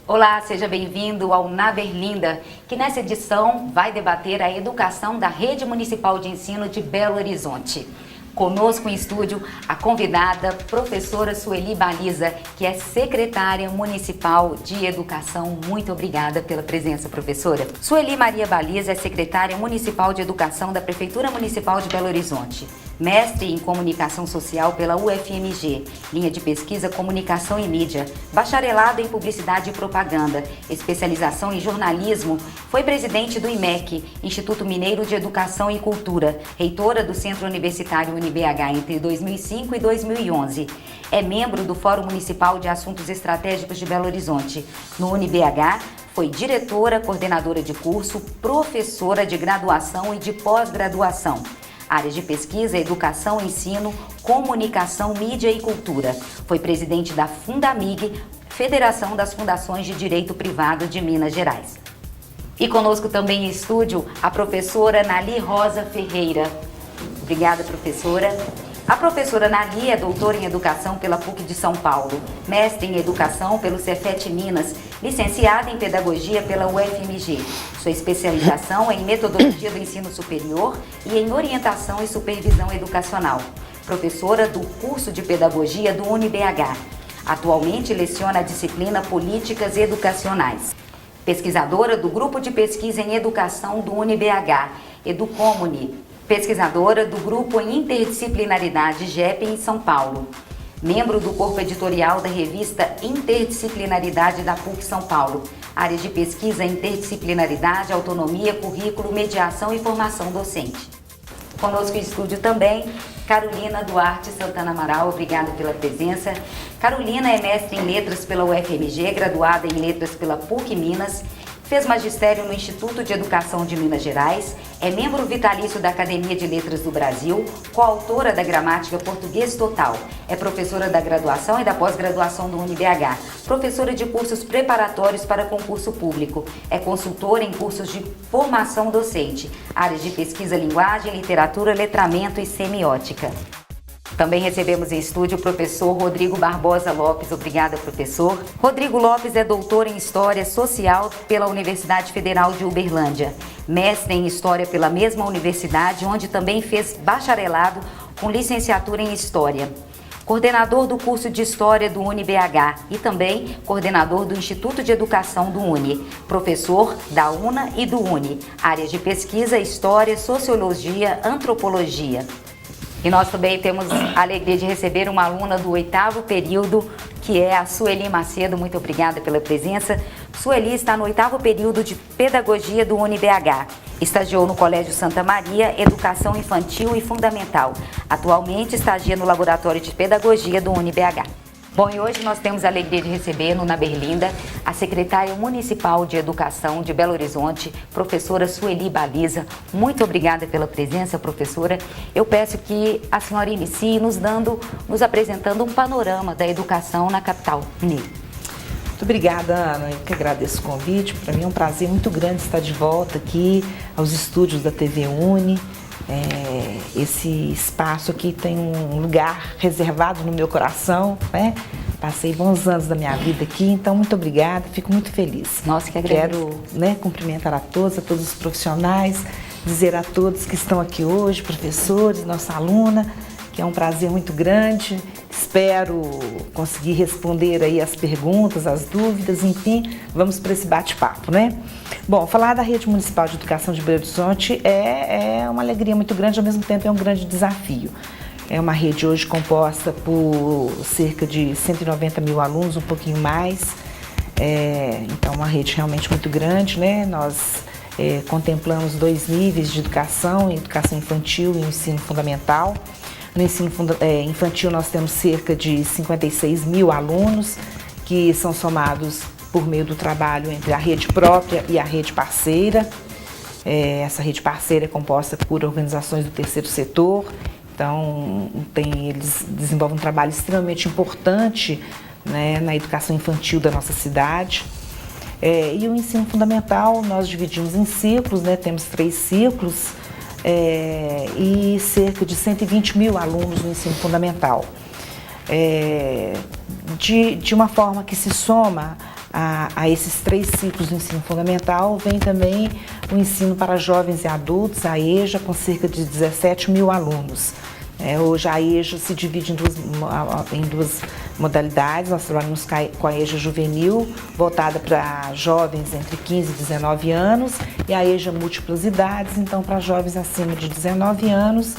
Olá, seja bem-vindo ao Na Berlinda, que nessa edição vai debater a educação da Rede Municipal de Ensino de Belo Horizonte. Conosco em estúdio a convidada, professora Sueli Baliza, que é secretária municipal de educação. Muito obrigada pela presença, professora. Sueli Maria Baliza é secretária municipal de educação da Prefeitura Municipal de Belo Horizonte. Mestre em Comunicação Social pela UFMG, linha de pesquisa Comunicação e Mídia, bacharelado em Publicidade e Propaganda, especialização em Jornalismo, foi presidente do IMEC, Instituto Mineiro de Educação e Cultura, reitora do Centro Universitário UniBH entre 2005 e 2011. É membro do Fórum Municipal de Assuntos Estratégicos de Belo Horizonte. No UniBH, foi diretora, coordenadora de curso, professora de graduação e de pós-graduação. Áreas de pesquisa, educação, ensino, comunicação, mídia e cultura. Foi presidente da Fundamig, Federação das Fundações de Direito Privado de Minas Gerais. E conosco também em estúdio a professora Nali Rosa Ferreira. Obrigada, professora. A professora Nali é doutora em Educação pela PUC de São Paulo, mestre em Educação pelo Cefet Minas, licenciada em Pedagogia pela UFMG. Sua especialização é em Metodologia do Ensino Superior e em Orientação e Supervisão Educacional. Professora do curso de Pedagogia do UniBH. Atualmente leciona a disciplina Políticas Educacionais. Pesquisadora do Grupo de Pesquisa em Educação do UniBH, Educomuni. Pesquisadora do Grupo em Interdisciplinaridade GEP em São Paulo. Membro do corpo editorial da revista Interdisciplinaridade da PUC São Paulo. Área de pesquisa Interdisciplinaridade, Autonomia, Currículo, Mediação e Formação Docente. Conosco em estúdio também, Carolina Duarte Santana Amaral, obrigada pela presença. Carolina é mestre em Letras pela UFMG, graduada em Letras pela PUC Minas, fez magistério no Instituto de Educação de Minas Gerais, é membro vitalício da Academia de Letras do Brasil, coautora da Gramática Português Total, é professora da graduação e da pós-graduação do UniBH, professora de cursos preparatórios para concurso público, é consultora em cursos de formação docente, áreas de pesquisa, linguagem, literatura, letramento e semiótica. Também recebemos em estúdio o professor Rodrigo Barbosa Lopes. Obrigada, professor. Rodrigo Lopes é doutor em História Social pela Universidade Federal de Uberlândia, mestre em História pela mesma universidade, onde também fez bacharelado com licenciatura em História. Coordenador do curso de História do UniBH e também coordenador do Instituto de Educação do Uni, professor da UNA e do Uni, áreas de pesquisa, História, Sociologia, Antropologia. E nós também temos a alegria de receber uma aluna do 8º período, que é a Sueli Macedo. Muito obrigada pela presença. Sueli está no 8º período de Pedagogia do UniBH. Estagiou no Colégio Santa Maria, Educação Infantil e Fundamental. Atualmente estagia no Laboratório de Pedagogia do UniBH. Bom, e hoje nós temos a alegria de receber no Na Berlinda a secretária municipal de Educação de Belo Horizonte, professora Sueli Baliza. Muito obrigada pela presença, professora. Eu peço que a senhora inicie nos apresentando um panorama da educação na capital mineira. Muito obrigada, Ana. Eu que agradeço o convite. Para mim é um prazer muito grande estar de volta aqui aos estúdios da TV Uni. Esse espaço aqui tem um lugar reservado no meu coração, né? Passei bons anos da minha vida aqui, então muito obrigada, fico muito feliz. Nossa, que agradeço. Quero, cumprimentar a todos os profissionais, dizer a todos que estão aqui hoje, professores, nossa aluna, que é um prazer muito grande. Espero conseguir responder aí as perguntas, as dúvidas, enfim, vamos para esse bate-papo, né? Bom, falar da Rede Municipal de Educação de Belo Horizonte é uma alegria muito grande, ao mesmo tempo é um grande desafio. É uma rede hoje composta por cerca de 190 mil alunos, um pouquinho mais, então uma rede realmente muito grande, né? Nós contemplamos 2 níveis de educação infantil e ensino fundamental. No ensino infantil nós temos cerca de 56 mil alunos que são somados por meio do trabalho entre a rede própria e a rede parceira. Essa rede parceira é composta por organizações do terceiro setor, então eles desenvolvem um trabalho extremamente importante, né, na educação infantil da nossa cidade. E o ensino fundamental nós dividimos em ciclos, né, temos 3 ciclos, e cerca de 120 mil alunos no ensino fundamental. De uma forma que se soma a esses 3 ciclos do ensino fundamental, vem também o ensino para jovens e adultos, a EJA, com cerca de 17 mil alunos. Hoje a EJA se divide em duas modalidades. Nós trabalhamos com a EJA juvenil, voltada para jovens entre 15 e 19 anos, e a EJA múltiplas idades, então para jovens acima de 19 anos,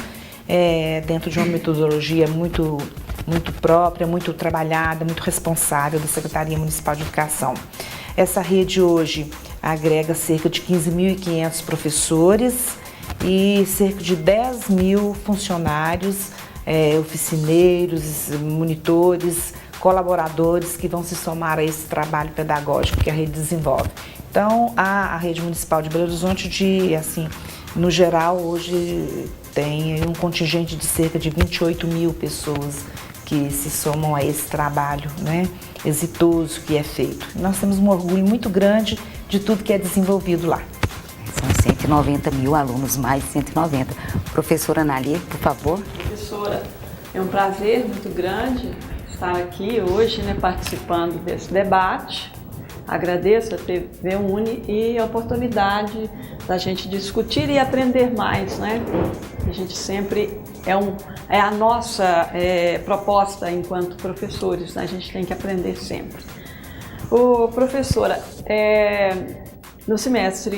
dentro de uma metodologia muito própria, muito trabalhada, muito responsável da Secretaria Municipal de Educação. Essa rede hoje agrega cerca de 15.500 professores e cerca de 10 mil funcionários, oficineiros, monitores, colaboradores que vão se somar a esse trabalho pedagógico que a rede desenvolve. Então, a rede municipal de Belo Horizonte, no geral, hoje tem um contingente de cerca de 28 mil pessoas que se somam a esse trabalho, né, exitoso que é feito. Nós temos um orgulho muito grande de tudo que é desenvolvido lá. São 190 mil alunos, mais de 190. Professora Anali, por favor. Professora, é um prazer muito grande estar aqui hoje, né, participando desse debate. Agradeço a TV Uni e a oportunidade da gente discutir e aprender mais, né? A gente sempre é a nossa proposta enquanto professores, né? A gente tem que aprender sempre. Professora,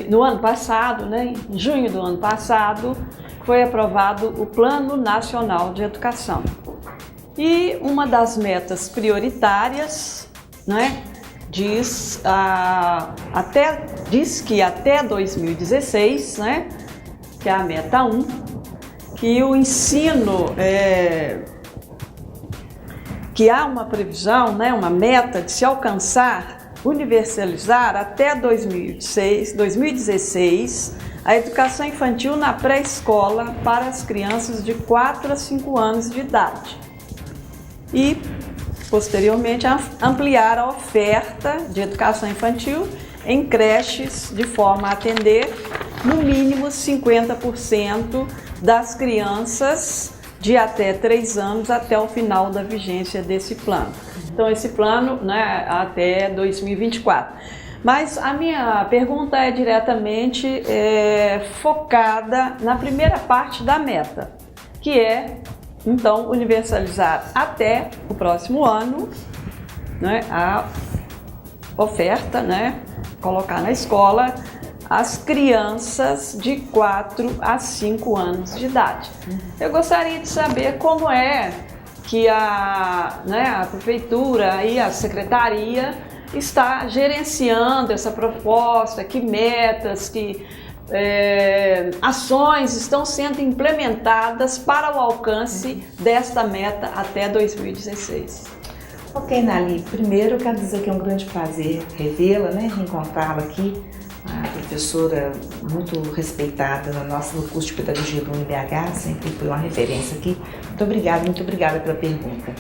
no ano passado, né, em junho do ano passado, foi aprovado o Plano Nacional de Educação. E uma das metas prioritárias, né, diz que até 2016, né, que é a meta 1, que o ensino, que há uma previsão, né, uma meta de se alcançar, universalizar até 2016 a educação infantil na pré-escola para as crianças de 4 a 5 anos de idade. E, posteriormente, ampliar a oferta de educação infantil em creches de forma a atender, no mínimo, 50% das crianças de até 3 anos até o final da vigência desse plano. Então, esse plano, né, até 2024. Mas a minha pergunta é diretamente focada na primeira parte da meta, que é, então, universalizar até o próximo ano, né, a oferta, né, colocar na escola as crianças de 4 a 5 anos de idade. Eu gostaria de saber como é que a Prefeitura e a Secretaria está gerenciando essa proposta, que metas, que ações estão sendo implementadas para o alcance desta meta até 2016. Ok, Nali, primeiro eu quero dizer que é um grande prazer revê-la, né, reencontrá-la aqui, a professora muito respeitada no curso de Pedagogia do UniBH, sempre foi uma referência aqui. Muito obrigada pela pergunta.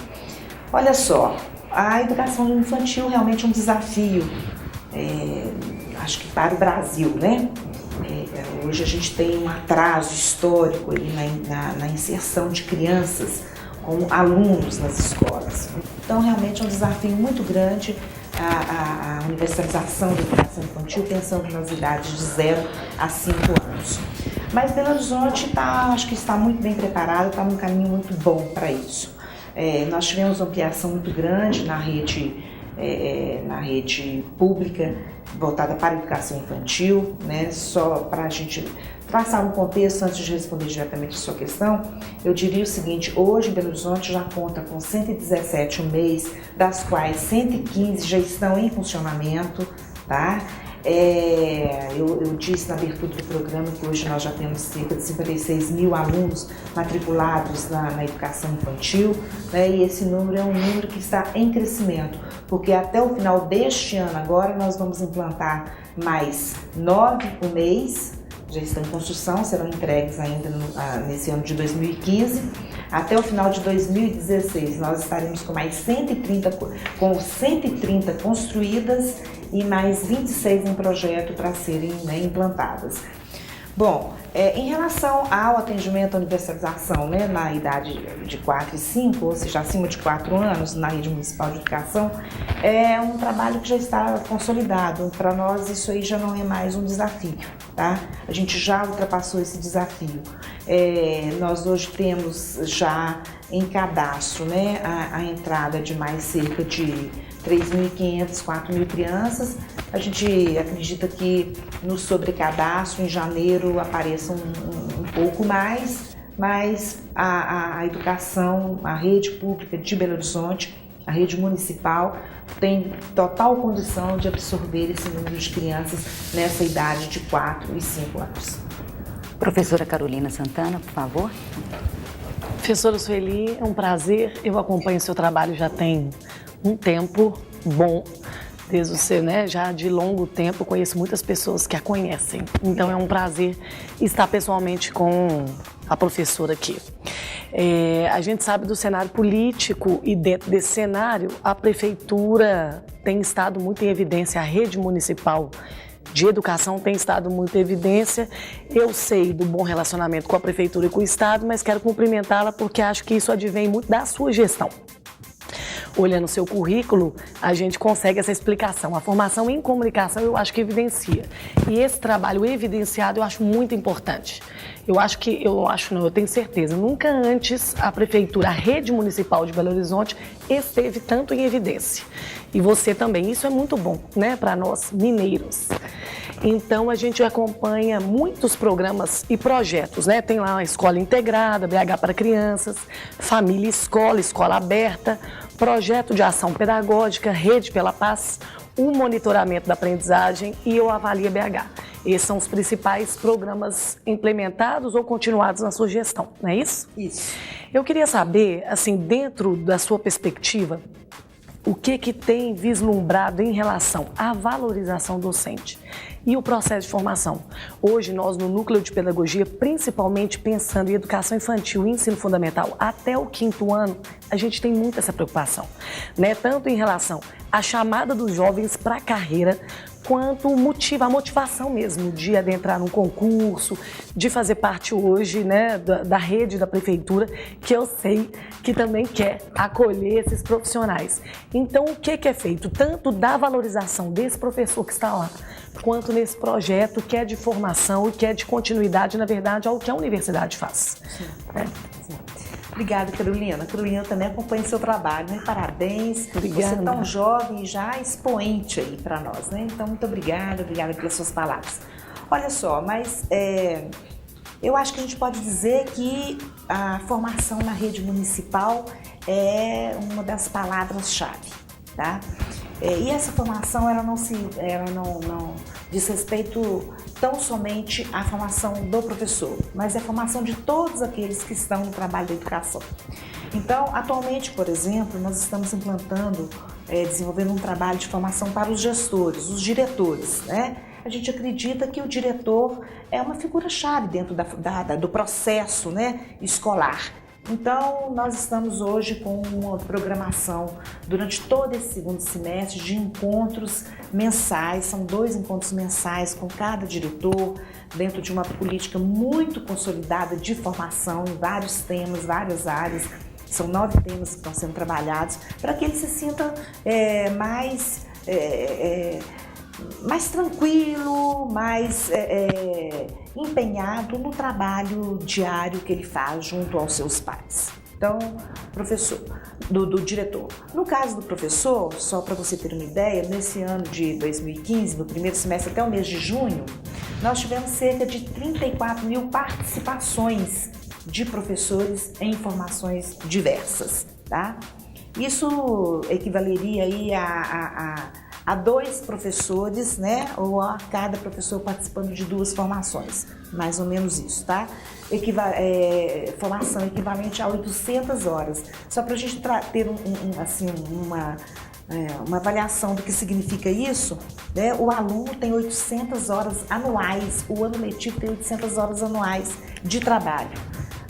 Olha só, a educação infantil realmente é um desafio, acho que para o Brasil, né? Hoje a gente tem um atraso histórico aí na inserção de crianças como alunos nas escolas. Então, realmente é um desafio muito grande a universalização da educação infantil, pensando nas idades de 0 a 5 anos. Mas Belo Horizonte acho que está muito bem preparado, está num caminho muito bom para isso. Nós tivemos uma ampliação muito grande na rede pública voltada para a educação infantil, né? Só para a gente traçar um contexto, antes de responder diretamente a sua questão, eu diria o seguinte: hoje Belo Horizonte já conta com 117 UMEIs, das quais 115 já estão em funcionamento, tá? Eu disse na abertura do programa que hoje nós já temos cerca de 56 mil alunos matriculados na educação infantil, né? E esse número é um número que está em crescimento, porque até o final deste ano agora nós vamos implantar mais 9 UMEIs, já estão em construção, serão entregues ainda nesse ano de 2015. Até o final de 2016 nós estaremos com mais 130 construídas e mais 26 em projeto para serem, né, implantadas. Bom, Em relação ao atendimento à universalização, né, na idade de 4 e 5, ou seja, acima de 4 anos, na rede municipal de educação, é um trabalho que já está consolidado. Para nós, isso aí já não é mais um desafio, tá? A gente já ultrapassou esse desafio. Nós hoje temos já em cadastro, né, a entrada de mais cerca de 3.500, 4.000 crianças. A gente acredita que no sobrecadastro, em janeiro, apareça um pouco mais, mas a educação, a rede pública de Belo Horizonte, a rede municipal, tem total condição de absorver esse número de crianças nessa idade de 4 e 5 anos. Professora Carolina Santana, por favor. Professora Sueli, é um prazer. Eu acompanho o seu trabalho já tem um tempo bom, desde você, né, já de longo tempo, conheço muitas pessoas que a conhecem. Então é um prazer estar pessoalmente com a professora aqui. A gente sabe do cenário político e dentro desse cenário a prefeitura tem estado muito em evidência, a rede municipal de educação tem estado muito em evidência. Eu sei do bom relacionamento com a prefeitura e com o estado, mas quero cumprimentá-la porque acho que isso advém muito da sua gestão. Olhando o seu currículo, a gente consegue essa explicação. A formação em comunicação eu acho que evidencia. E esse trabalho evidenciado eu acho muito importante. Eu tenho certeza, nunca antes a prefeitura, a rede municipal de Belo Horizonte esteve tanto em evidência. E você também, isso é muito bom, né, para nós mineiros. Então a gente acompanha muitos programas e projetos, né? Tem lá a Escola Integrada, BH para Crianças, Família Escola, Escola Aberta, Projeto de Ação Pedagógica, Rede pela Paz, o monitoramento da aprendizagem e o Avalia BH. Esses são os principais programas implementados ou continuados na sua gestão, não é isso? Isso. Eu queria saber, assim, dentro da sua perspectiva, o que tem vislumbrado em relação à valorização docente e o processo de formação. Hoje, nós no Núcleo de Pedagogia, principalmente pensando em educação infantil e ensino fundamental até o 5º ano, a gente tem muito essa preocupação, né? Tanto em relação à chamada dos jovens para a carreira, quanto a motivação mesmo de adentrar num concurso, de fazer parte hoje, né, da rede da prefeitura, que eu sei que também quer acolher esses profissionais. Então, o que é feito? Tanto da valorização desse professor que está lá, quanto nesse projeto que é de formação e que é de continuidade, na verdade, ao que a universidade faz. Sim. Sim. Obrigada, Carolina. Carolina, eu também acompanho o seu trabalho, né? Parabéns. Obrigada. Você é tão jovem e já expoente aí para nós, né? Então, muito obrigada pelas suas palavras. Olha só, mas eu acho que a gente pode dizer que a formação na rede municipal é uma das palavras-chave, tá? E essa formação, ela não diz respeito tão somente à formação do professor, mas é a formação de todos aqueles que estão no trabalho da educação. Então, atualmente, por exemplo, nós estamos implantando, desenvolvendo um trabalho de formação para os gestores, os diretores, né? A gente acredita que o diretor é uma figura-chave dentro do processo, né, escolar. Então, nós estamos hoje com uma programação durante todo esse 2º semestre de encontros mensais, são 2 encontros mensais com cada diretor, dentro de uma política muito consolidada de formação em vários temas, várias áreas. São 9 temas que estão sendo trabalhados para que ele se sinta mais tranquilo, mais empenhado no trabalho diário que ele faz junto aos seus pares. Então, professor, do diretor. No caso do professor, só para você ter uma ideia, nesse ano de 2015, no primeiro semestre até o mês de junho, nós tivemos cerca de 34.000 participações de professores em formações diversas, tá? Isso equivaleria aí a 2 professores, né? Ou a cada professor participando de 2 formações, mais ou menos isso, tá? Formação equivalente a 800 horas. Só para a gente ter uma avaliação do que significa isso, né? O aluno tem 800 horas anuais, o ano letivo tem 800 horas anuais de trabalho.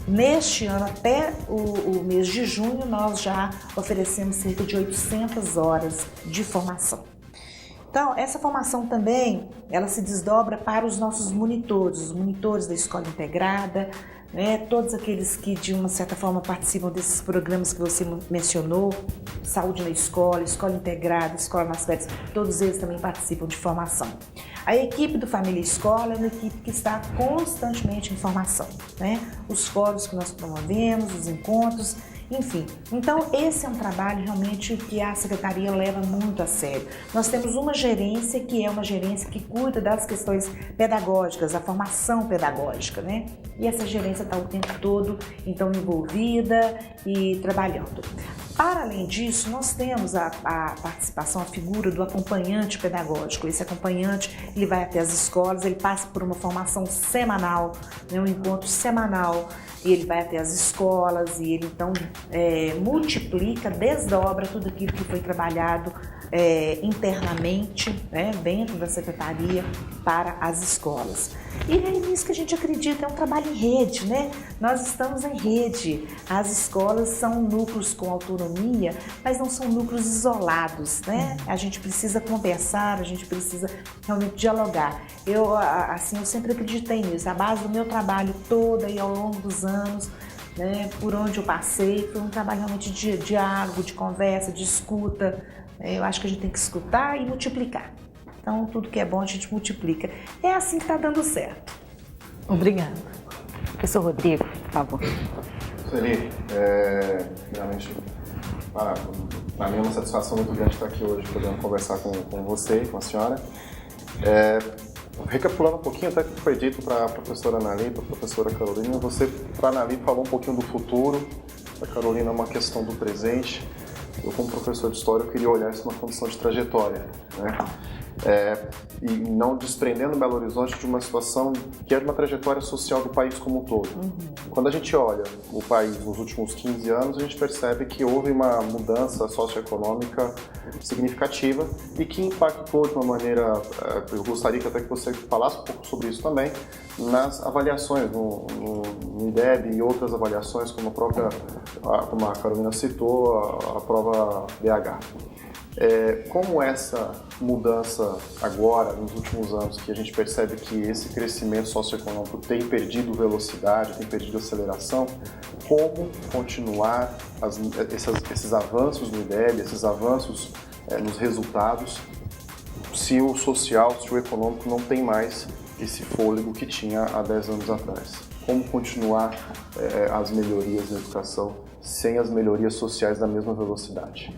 Neste ano, até o mês de junho, nós já oferecemos cerca de 800 horas de formação. Então, essa formação também, ela se desdobra para os nossos monitores, os monitores da escola integrada, né? Todos aqueles que de uma certa forma participam desses programas que você mencionou, saúde na escola, escola integrada, escola nas férias, todos eles também participam de formação. A equipe do Família Escola é uma equipe que está constantemente em formação, né? Os fóruns que nós promovemos, os encontros, enfim. Então, esse é um trabalho realmente que a Secretaria leva muito a sério. Nós temos uma gerência que é uma gerência que cuida das questões pedagógicas, a formação pedagógica, né? E essa gerência está o tempo todo, então, envolvida e trabalhando. Para além disso, nós temos a participação, a figura do acompanhante pedagógico. Esse acompanhante, ele vai até as escolas, ele passa por uma formação semanal, né, um encontro semanal, e ele vai até as escolas e ele então multiplica, desdobra tudo aquilo que foi trabalhado internamente, né, dentro da secretaria para as escolas. E é nisso que a gente acredita, é um trabalho em rede, né? Nós estamos em rede. As escolas são núcleos com autonomia, mas não são núcleos isolados, né? A gente precisa conversar, a gente precisa realmente dialogar. Eu sempre acreditei nisso. A base do meu trabalho todo aí ao longo dos anos, né, por onde eu passei, foi um trabalho realmente de diálogo, de conversa, de escuta. Eu acho que a gente tem que escutar e multiplicar. Então, tudo que é bom a gente multiplica. É assim que está dando certo. Obrigada. Professor Rodrigo, por favor. Sueli, realmente, para mim é uma satisfação muito grande estar aqui hoje, podendo conversar com você, com a senhora. Recapitulando um pouquinho até o que foi dito para a professora Anali, para a professora Carolina, para a Anali, falou um pouquinho do futuro, para a Carolina é uma questão do presente. Eu, como professor de história, eu queria olhar isso numa condição de trajetória, né? E não desprendendo Belo Horizonte de uma situação que é uma trajetória social do país como um todo. Quando a gente olha o país nos últimos 15 anos, a gente percebe que houve uma mudança socioeconômica significativa e que impactou de uma maneira, eu gostaria que até que você falasse um pouco sobre isso também, nas avaliações, no IDEB e outras avaliações, como a Carolina citou, a prova BH. Como essa mudança agora, nos últimos anos, que a gente percebe que esse crescimento socioeconômico tem perdido velocidade, tem perdido aceleração, como continuar esses avanços no IDEB, esses avanços nos resultados, se o social, se o econômico não tem mais esse fôlego que tinha há 10 anos atrás? Como continuar as melhorias na educação sem as melhorias sociais da mesma velocidade?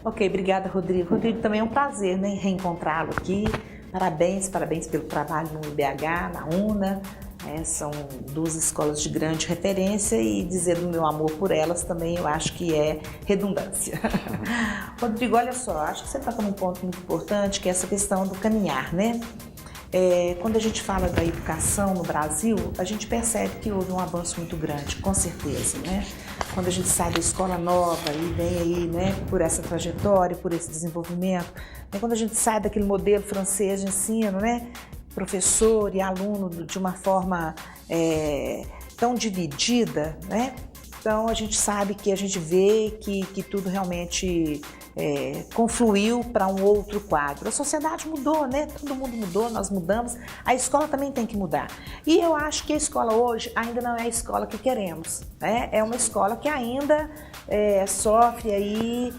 Ok, obrigada, Rodrigo. Rodrigo, também é um prazer, né, reencontrá-lo aqui. Parabéns pelo trabalho no IBH, na UNA. São duas escolas de grande referência e dizer do meu amor por elas também eu acho que é redundância. Rodrigo, olha só, acho que você toca num ponto muito importante, que é essa questão do caminhar, né? Quando a gente fala da educação no Brasil, a gente percebe que houve um avanço muito grande, com certeza, né? Quando a gente sai da escola nova e vem aí, né, por essa trajetória, por esse desenvolvimento, né, quando a gente sai daquele modelo francês de ensino, né, professor e aluno de uma forma tão dividida, né? Então a gente sabe que a gente vê que tudo realmente confluiu para um outro quadro. A sociedade mudou, né? Todo mundo mudou, nós mudamos. A escola também tem que mudar. E eu acho que a escola hoje ainda não é a escola que queremos, né? É uma escola que ainda sofre aí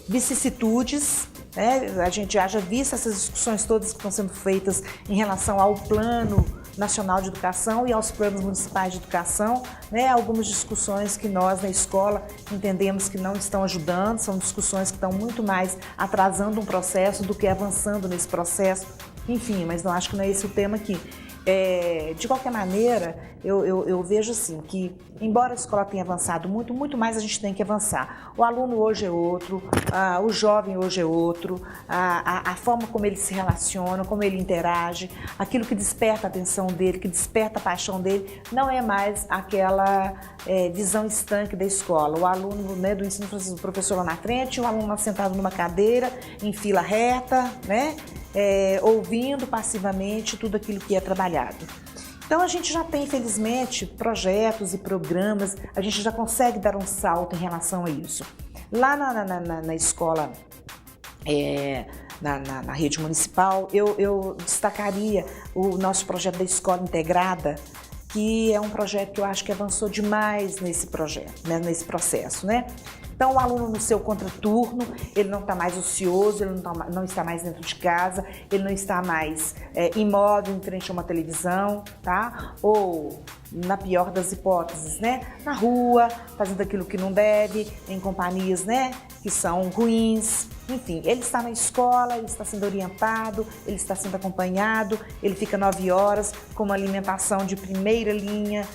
vicissitudes, né? A gente já visto essas discussões todas que estão sendo feitas em relação ao Plano Nacional de Educação e aos planos municipais de educação, né? Algumas discussões que nós na escola entendemos que não estão ajudando, são discussões que estão muito mais atrasando um processo do que avançando nesse processo, enfim, mas não acho que não é esse o tema aqui. De qualquer maneira, eu vejo assim que, embora a escola tenha avançado muito, muito mais a gente tem que avançar. O aluno hoje é outro, o jovem hoje é outro, a forma como ele se relaciona, como ele interage, aquilo que desperta a atenção dele, que desperta a paixão dele, não é mais aquela visão estanque da escola. O aluno, né, do ensino, o professor lá na frente, o aluno sentado numa cadeira, em fila reta, né? Ouvindo passivamente tudo aquilo que é trabalhado. Então a gente já tem, infelizmente, projetos e programas, a gente já consegue dar um salto em relação a isso. Lá na escola na rede municipal, eu destacaria o nosso projeto da Escola Integrada, que é um projeto que eu acho que avançou demais nesse projeto, né, nesse processo, né? Então, o aluno no seu contraturno, ele não está mais ocioso, ele não está mais dentro de casa, ele não está mais imóvel em frente a uma televisão, tá? Ou, na pior das hipóteses, né? Na rua, fazendo aquilo que não deve, em companhias, né? Que são ruins. Enfim, ele está na escola, ele está sendo orientado, ele está sendo acompanhado, ele fica 9 horas com uma alimentação de primeira linha,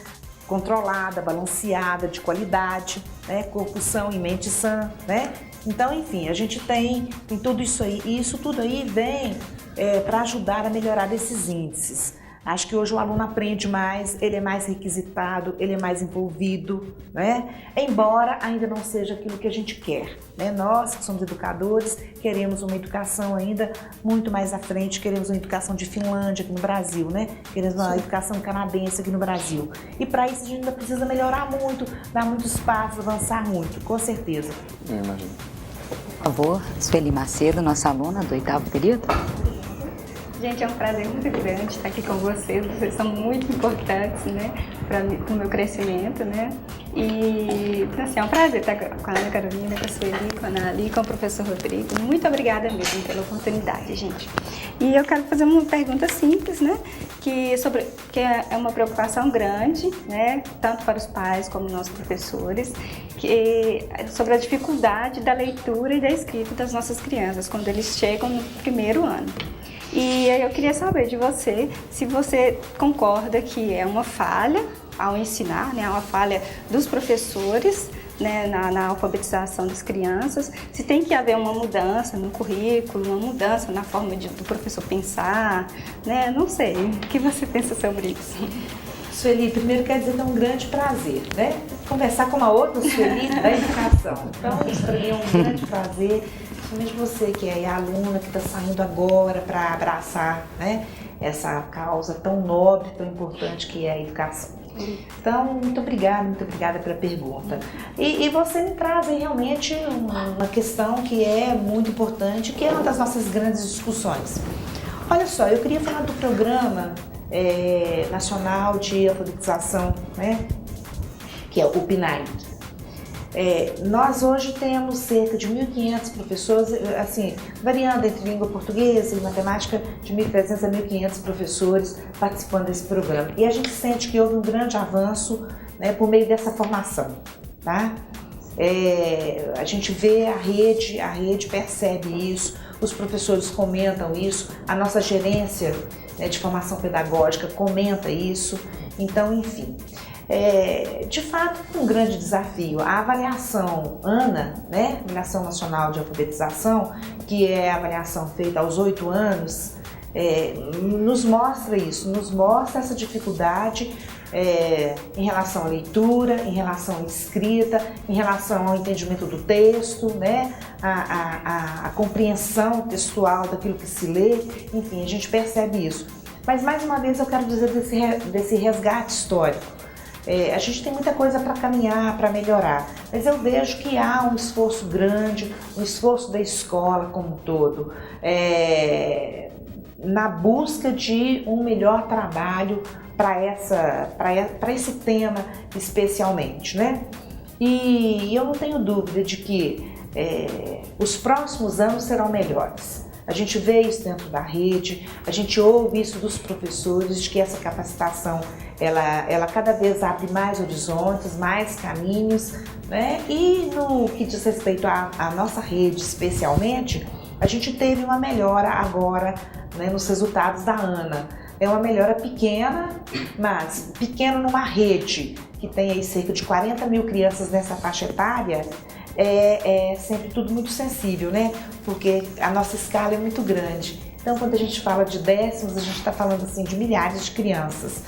controlada, balanceada, de qualidade, né? Corpo são e mente sã, né? Então, enfim, a gente tem tudo isso aí, e isso tudo aí vem para ajudar a melhorar esses índices. Acho que hoje o aluno aprende mais, ele é mais requisitado, ele é mais envolvido, né? Embora ainda não seja aquilo que a gente quer, né? Nós que somos educadores queremos uma educação ainda muito mais à frente, queremos uma educação de Finlândia aqui no Brasil, né? Queremos uma educação canadense aqui no Brasil. E para isso a gente ainda precisa melhorar muito, dar muitos passos, avançar muito, com certeza. Eu imagino. Por favor, Sueli Macedo, nossa aluna do 8º período. Gente, é um prazer muito grande estar aqui com vocês. Vocês são muito importantes, né, para o meu crescimento, né? E, assim, é um prazer estar com a Ana Carolina, com a Sueli, com a Ana Ali, com o professor Rodrigo. Muito obrigada mesmo pela oportunidade, gente. E eu quero fazer uma pergunta simples, né, que é uma preocupação grande, né, tanto para os pais como nós professores, sobre a dificuldade da leitura e da escrita das nossas crianças quando eles chegam no primeiro ano. E aí eu queria saber de você se você concorda que é uma falha ao ensinar, né, uma falha dos professores, né, na alfabetização das crianças, se tem que haver uma mudança no currículo, uma mudança na forma do professor pensar, né, não sei, o que você pensa sobre isso? Sueli, primeiro quer dizer que é um grande prazer, né? Conversar com uma outra Sueli da educação. Então, isso para mim é um grande prazer. Principalmente você que é aluna, que está saindo agora para abraçar, né, essa causa tão nobre, tão importante que é a educação. Então, muito obrigada pela pergunta. E você me traz aí realmente uma questão que é muito importante, que é uma das nossas grandes discussões. Olha só, eu queria falar do Programa Nacional de Alfabetização, né, que é o PNAE. Nós hoje temos cerca de 1.500 professores, assim, variando entre língua portuguesa e matemática, de 1.300 a 1.500 professores participando desse programa. E a gente sente que houve um grande avanço, né, por meio dessa formação, tá? A gente vê a rede percebe isso, os professores comentam isso, a nossa gerência, né, de formação pedagógica comenta isso, então, enfim. De fato, um grande desafio. A avaliação ANA, né, Avaliação Nacional de Alfabetização, que é a avaliação feita aos 8 anos, nos mostra isso, nos mostra essa dificuldade em relação à leitura, em relação à escrita, em relação ao entendimento do texto, né, a compreensão textual daquilo que se lê, enfim, a gente percebe isso. Mas, mais uma vez, eu quero dizer desse resgate histórico. A gente tem muita coisa para caminhar, para melhorar, mas eu vejo que há um esforço grande, um esforço da escola como um todo, na busca de um melhor trabalho para esse tema especialmente, né? E eu não tenho dúvida de que os próximos anos serão melhores. A gente vê isso dentro da rede, a gente ouve isso dos professores, de que essa capacitação ela cada vez abre mais horizontes, mais caminhos, né? E no que diz respeito à nossa rede especialmente, a gente teve uma melhora agora, né, nos resultados da ANA. É uma melhora pequena, mas pequena numa rede que tem aí cerca de 40 mil crianças nessa faixa etária, é sempre tudo muito sensível, né? Porque a nossa escala é muito grande. Então, quando a gente fala de décimos, a gente está falando assim de milhares de crianças.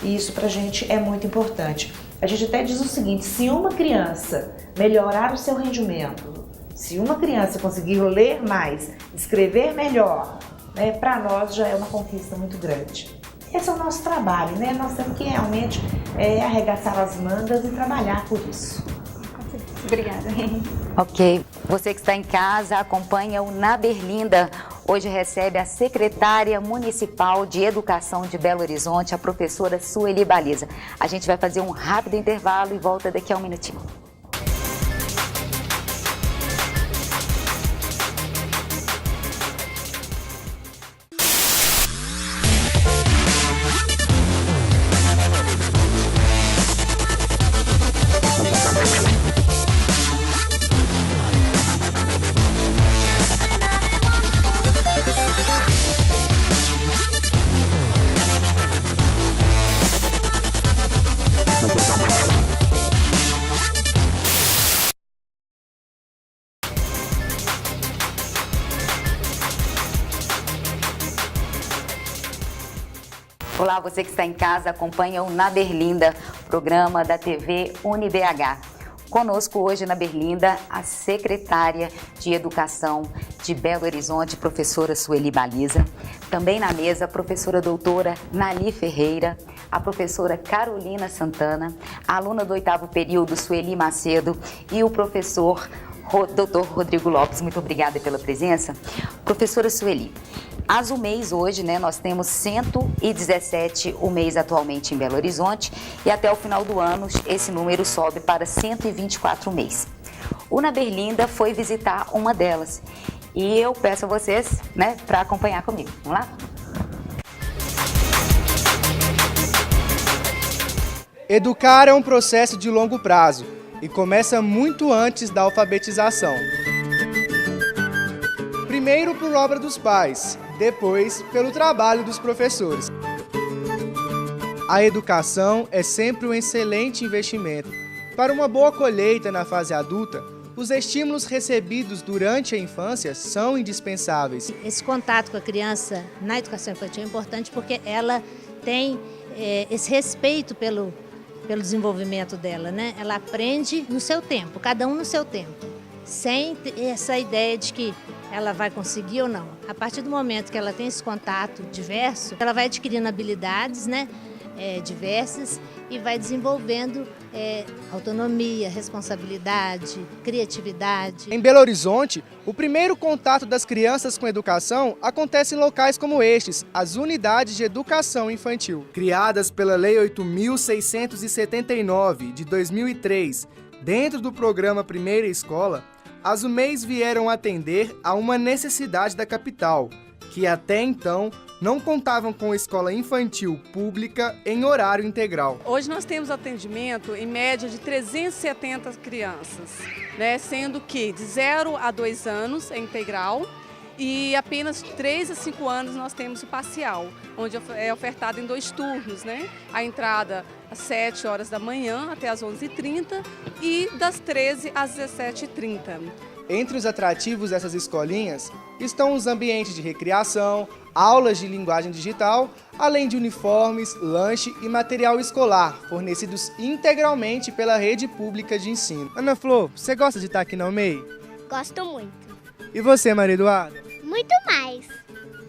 E isso pra gente é muito importante. A gente até diz o seguinte: se uma criança melhorar o seu rendimento, se uma criança conseguir ler mais, escrever melhor, né, para nós já é uma conquista muito grande. Esse é o nosso trabalho, né? Nós temos que realmente arregaçar as mangas e trabalhar por isso. Obrigada. Ok. Você que está em casa, acompanha o Na Berlinda. Hoje recebe a secretária municipal de Educação de Belo Horizonte, a professora Sueli Baliza. A gente vai fazer um rápido intervalo e volta daqui a um minutinho. Olá, você que está em casa, acompanha o Na Berlinda, programa da TV UniBH. Conosco hoje na Berlinda, a secretária de Educação de Belo Horizonte, professora Sueli Baliza. Também na mesa, a professora doutora Nali Ferreira, a professora Carolina Santana, a aluna do 8º período, Sueli Macedo, e o professor Dr. Rodrigo Lopes. Muito obrigada pela presença. Professora Sueli, as UMEIs hoje, nós temos 117 UMEIs atualmente em Belo Horizonte e até o final do ano esse número sobe para 124 UMEIs. O Na Berlinda foi visitar uma delas e eu peço a vocês, para acompanhar comigo. Vamos lá? Educar é um processo de longo prazo e começa muito antes da alfabetização. Primeiro por obra dos pais, depois pelo trabalho dos professores. A educação é sempre um excelente investimento. Para uma boa colheita na fase adulta, os estímulos recebidos durante a infância são indispensáveis. Esse contato com a criança na educação infantil é importante porque ela tem esse respeito pelo desenvolvimento dela, Ela aprende no seu tempo, cada um no seu tempo, sem essa ideia de que ela vai conseguir ou não. A partir do momento que ela tem esse contato diverso, ela vai adquirindo habilidades, diversas e vai desenvolvendo autonomia, responsabilidade, criatividade. Em Belo Horizonte, o primeiro contato das crianças com a educação acontece em locais como estes, as unidades de educação infantil. Criadas pela Lei 8.679, de 2003, dentro do programa Primeira Escola, as UMEIs vieram atender a uma necessidade da capital, que até então não contavam com escola infantil pública em horário integral. Hoje nós temos atendimento em média de 370 crianças, sendo que de 0 a 2 anos é integral e apenas 3 a 5 anos nós temos o parcial, onde é ofertado em 2 turnos, A entrada às 7 horas da manhã até às 11h30 e das 13 às 17h30. Entre os atrativos dessas escolinhas estão os ambientes de recreação, aulas de linguagem digital, além de uniformes, lanche e material escolar, fornecidos integralmente pela rede pública de ensino. Ana Flor, você gosta de estar aqui na UMEI? Gosto muito. E você, Maria Eduarda? Muito mais.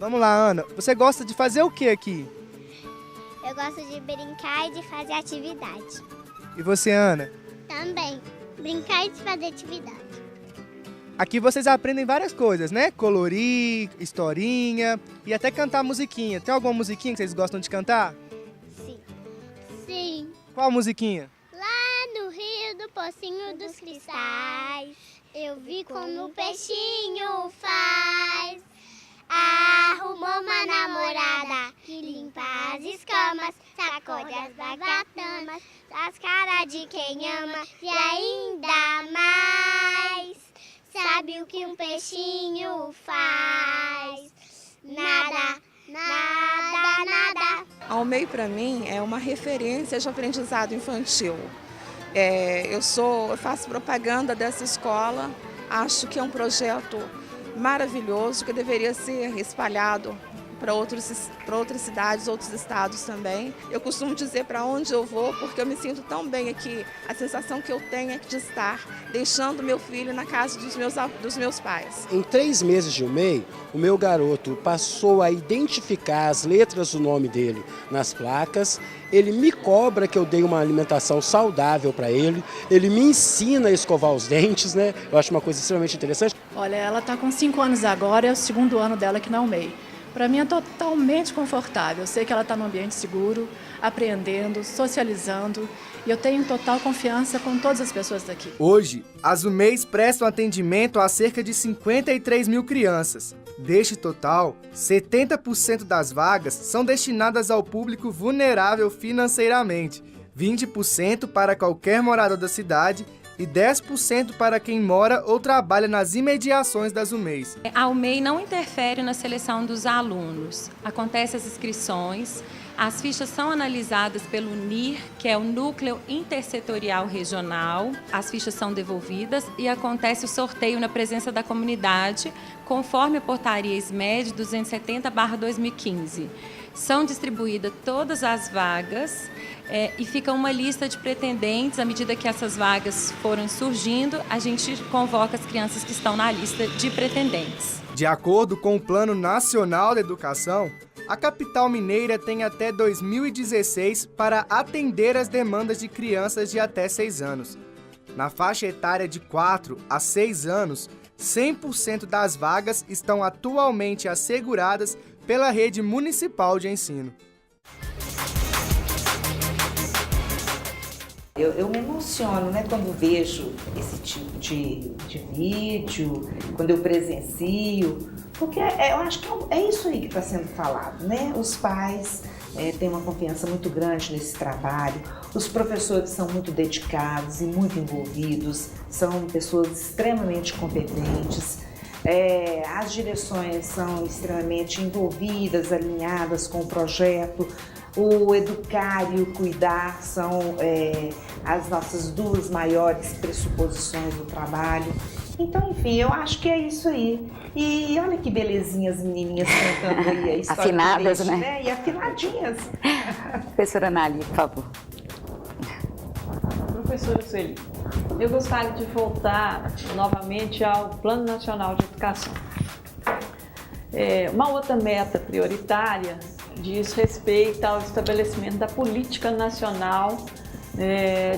Vamos lá, Ana. Você gosta de fazer o que aqui? Eu gosto de brincar e de fazer atividade. E você, Ana? Também. Brincar e de fazer atividade. Aqui vocês aprendem várias coisas, Colorir, historinha e até cantar musiquinha. Tem alguma musiquinha que vocês gostam de cantar? Sim. Sim. Qual musiquinha? Lá no rio do Pocinho dos Cristais, eu vi como o peixinho faz. Arrumou uma namorada que limpa as escamas, sacode as bagatanas, as caras de quem ama e ainda mais. Sabe o que um peixinho faz? Nada, nada, nada. A UMEI, para mim, é uma referência de aprendizado infantil. Eu faço propaganda dessa escola, acho que é um projeto maravilhoso que deveria ser espalhado para outras cidades, outros estados também. Eu costumo dizer para onde eu vou, porque eu me sinto tão bem aqui. A sensação que eu tenho é de estar deixando meu filho na casa dos meus pais. Em 3 meses de UMEI, o meu garoto passou a identificar as letras do nome dele nas placas. Ele me cobra que eu dei uma alimentação saudável para ele. Ele me ensina a escovar os dentes, né? Eu acho uma coisa extremamente interessante. Olha, ela está com 5 anos agora, é o 2º ano dela aqui na UMEI. Para mim é totalmente confortável. Eu sei que ela está num ambiente seguro, aprendendo, socializando, e eu tenho total confiança com todas as pessoas daqui. Hoje, as UMEIs prestam atendimento a cerca de 53 mil crianças. Deste total, 70% das vagas são destinadas ao público vulnerável financeiramente, 20% para qualquer morador da cidade e 10% para quem mora ou trabalha nas imediações das UMEIs. A UMEI não interfere na seleção dos alunos. Acontecem as inscrições, as fichas são analisadas pelo NIR, que é o Núcleo Intersetorial Regional. As fichas são devolvidas e acontece o sorteio na presença da comunidade, conforme a portaria SMED 270/2015. São distribuídas todas as vagas e fica uma lista de pretendentes. À medida que essas vagas foram surgindo, a gente convoca as crianças que estão na lista de pretendentes. De acordo com o Plano Nacional de Educação, a capital mineira tem até 2016 para atender as demandas de crianças de até 6 anos. Na faixa etária de 4 a 6 anos, 100% das vagas estão atualmente asseguradas pela rede municipal de ensino. Eu me emociono, né, quando vejo esse tipo de vídeo, quando eu presencio, porque eu acho que é isso aí que está sendo falado, né? Os pais têm uma confiança muito grande nesse trabalho, os professores são muito dedicados e muito envolvidos, são pessoas extremamente competentes, as direções são extremamente envolvidas, alinhadas com o projeto. O educar e o cuidar são as nossas 2 maiores pressuposições do trabalho. Então, enfim, eu acho que é isso aí. E olha que belezinha as menininhas cantando aí a história afinadas, do leite, né? E afinadinhas. Professora Anali, por favor. Professora Sueli, eu gostaria de voltar novamente ao Plano Nacional de Educação. Uma outra meta prioritária diz respeito ao estabelecimento da Política Nacional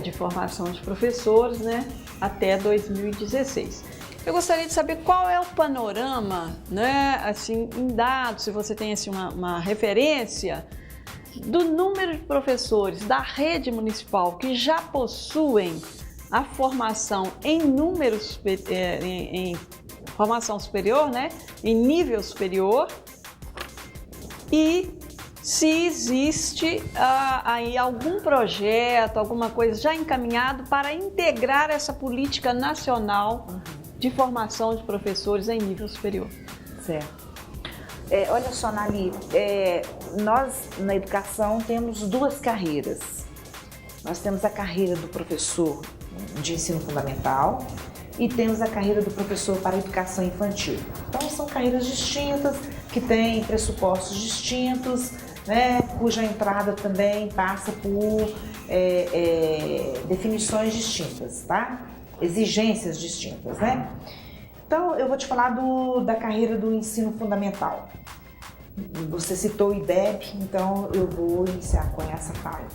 de Formação de Professores, né, até 2016. Eu gostaria de saber qual é o panorama, né, assim, em dados, se você tem assim, uma referência do número de professores da rede municipal que já possuem a formação em em formação superior, né, em nível superior, e se existe aí algum projeto, alguma coisa já encaminhado para integrar essa política nacional de formação de professores em nível superior. Certo. Olha só, Nali, nós na educação temos 2 carreiras. Nós temos a carreira do professor de ensino fundamental e temos a carreira do professor para a educação infantil. Então são carreiras distintas, que têm pressupostos distintos, né, cuja entrada também passa por definições distintas, tá? Exigências distintas, né? Então, eu vou te falar da carreira do ensino fundamental. Você citou o IDEB, então eu vou iniciar com essa fala.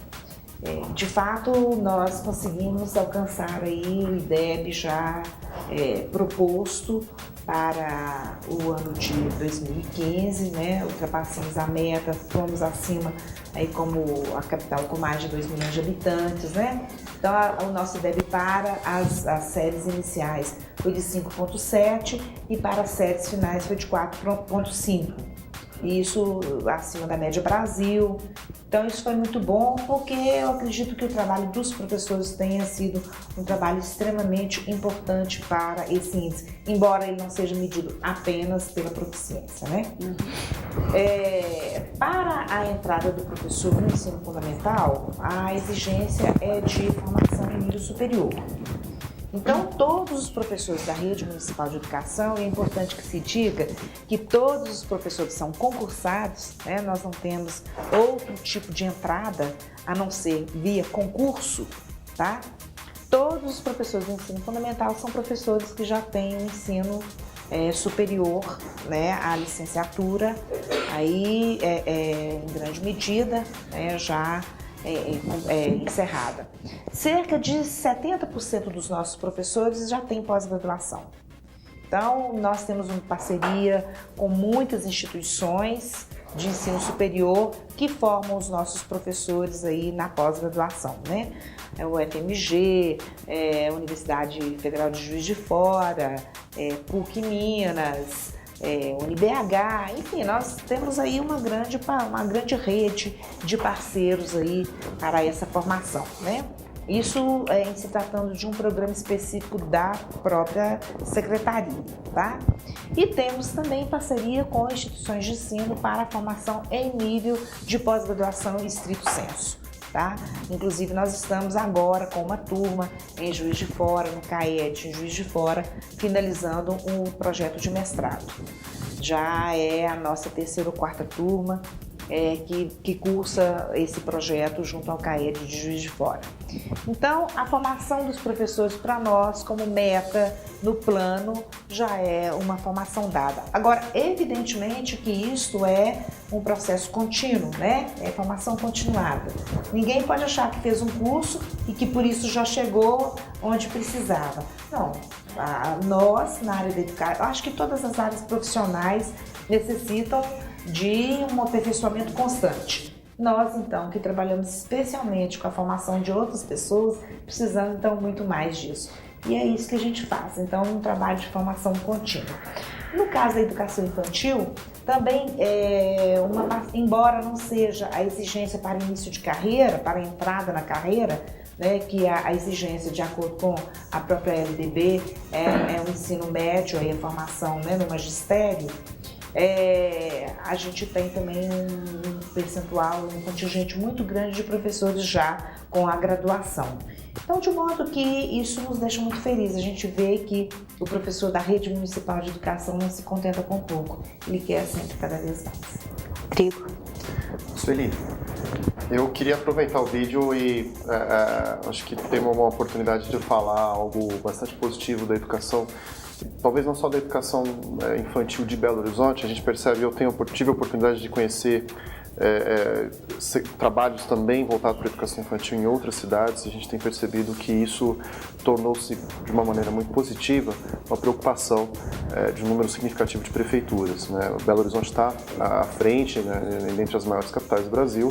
De fato, nós conseguimos alcançar aí o IDEB já proposto para o ano de 2015, né? Ultrapassamos a meta, fomos acima aí como a capital com mais de 2 milhões de habitantes, né? Então, o nosso IDEB para as séries iniciais foi de 5,7 e para as séries finais foi de 4,5. Isso acima da média Brasil. Então isso foi muito bom, porque eu acredito que o trabalho dos professores tenha sido um trabalho extremamente importante para esse índice, embora ele não seja medido apenas pela proficiência, né? Para a entrada do professor no ensino fundamental, a exigência é de formação em nível superior. Então, todos os professores da Rede Municipal de Educação, e é importante que se diga que todos os professores são concursados, né? Nós não temos outro tipo de entrada a não ser via concurso, tá? Todos os professores do ensino fundamental são professores que já têm um ensino superior, né, à licenciatura, aí em grande medida já encerrada. Cerca de 70% dos nossos professores já têm pós-graduação. Então, nós temos uma parceria com muitas instituições de ensino superior que formam os nossos professores aí na pós-graduação, né? O FMG, Universidade Federal de Juiz de Fora, PUC Minas, UniBH, enfim, nós temos aí uma grande rede de parceiros aí para essa formação, né? Isso em se tratando de um programa específico da própria secretaria, tá? E temos também parceria com instituições de ensino para a formação em nível de pós-graduação em estrito sensu, tá? Inclusive nós estamos agora com uma turma em Juiz de Fora, no CAET em Juiz de Fora, finalizando um projeto de mestrado. Já é a nossa terceira ou quarta turma que cursa esse projeto junto ao CAED de Juiz de Fora. Então, a formação dos professores para nós, como meta no plano, já é uma formação dada. Agora, evidentemente que isso é um processo contínuo, né? É formação continuada. Ninguém pode achar que fez um curso e que por isso já chegou onde precisava. Não, nós, na área da educação, acho que todas as áreas profissionais necessitam de um aperfeiçoamento constante. Nós, então, que trabalhamos especialmente com a formação de outras pessoas, precisamos, então, muito mais disso. E é isso que a gente faz, então, um trabalho de formação contínua. No caso da educação infantil, também, embora não seja a exigência para início de carreira, para a entrada na carreira, né, que a exigência, de acordo com a própria LDB, é o ensino médio, aí a formação, né, no magistério, a gente tem também um percentual, um contingente muito grande de professores já com a graduação. Então, de modo que isso nos deixa muito felizes. A gente vê que o professor da Rede Municipal de Educação não se contenta com pouco, ele quer sempre cada vez mais. Trigo. Sueli, eu queria aproveitar o vídeo e acho que temos uma oportunidade de falar algo bastante positivo da educação. Talvez não só da educação infantil de Belo Horizonte, a gente percebe, tive a oportunidade de conhecer trabalhos também voltados para a educação infantil em outras cidades, e a gente tem percebido que isso tornou-se, de uma maneira muito positiva, uma preocupação de um número significativo de prefeituras, né? Belo Horizonte está à frente, né, entre as maiores capitais do Brasil,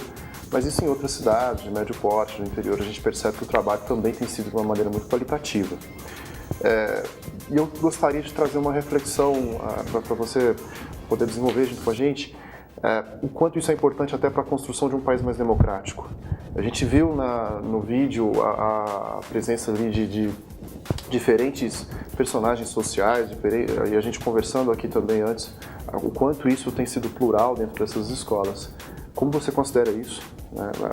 mas isso em outras cidades, de médio porte, no interior, a gente percebe que o trabalho também tem sido de uma maneira muito qualitativa. E eu gostaria de trazer uma reflexão para você poder desenvolver junto com a gente o quanto isso é importante até para a construção de um país mais democrático. A gente viu no vídeo a presença ali de diferentes personagens sociais, e a gente conversando aqui também antes, o quanto isso tem sido plural dentro dessas escolas. Como você considera isso?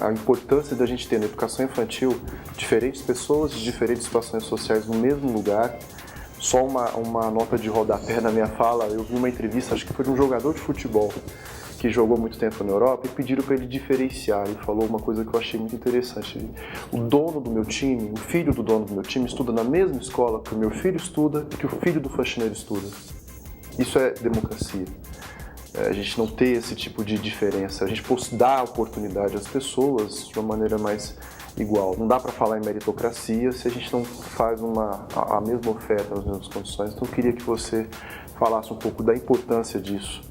A importância da gente ter na educação infantil diferentes pessoas de diferentes situações sociais no mesmo lugar. Só uma nota de rodapé na minha fala, eu vi uma entrevista, acho que foi de um jogador de futebol que jogou muito tempo na Europa, e pediram para ele diferenciar. Ele falou uma coisa que eu achei muito interessante. O dono do meu time, o filho do dono do meu time, estuda na mesma escola que o meu filho estuda e que o filho do faxineiro estuda. Isso é democracia. A gente não ter esse tipo de diferença, a gente dar oportunidade às pessoas de uma maneira mais igual. Não dá para falar em meritocracia se a gente não faz a mesma oferta nas mesmas condições. Então eu queria que você falasse um pouco da importância disso.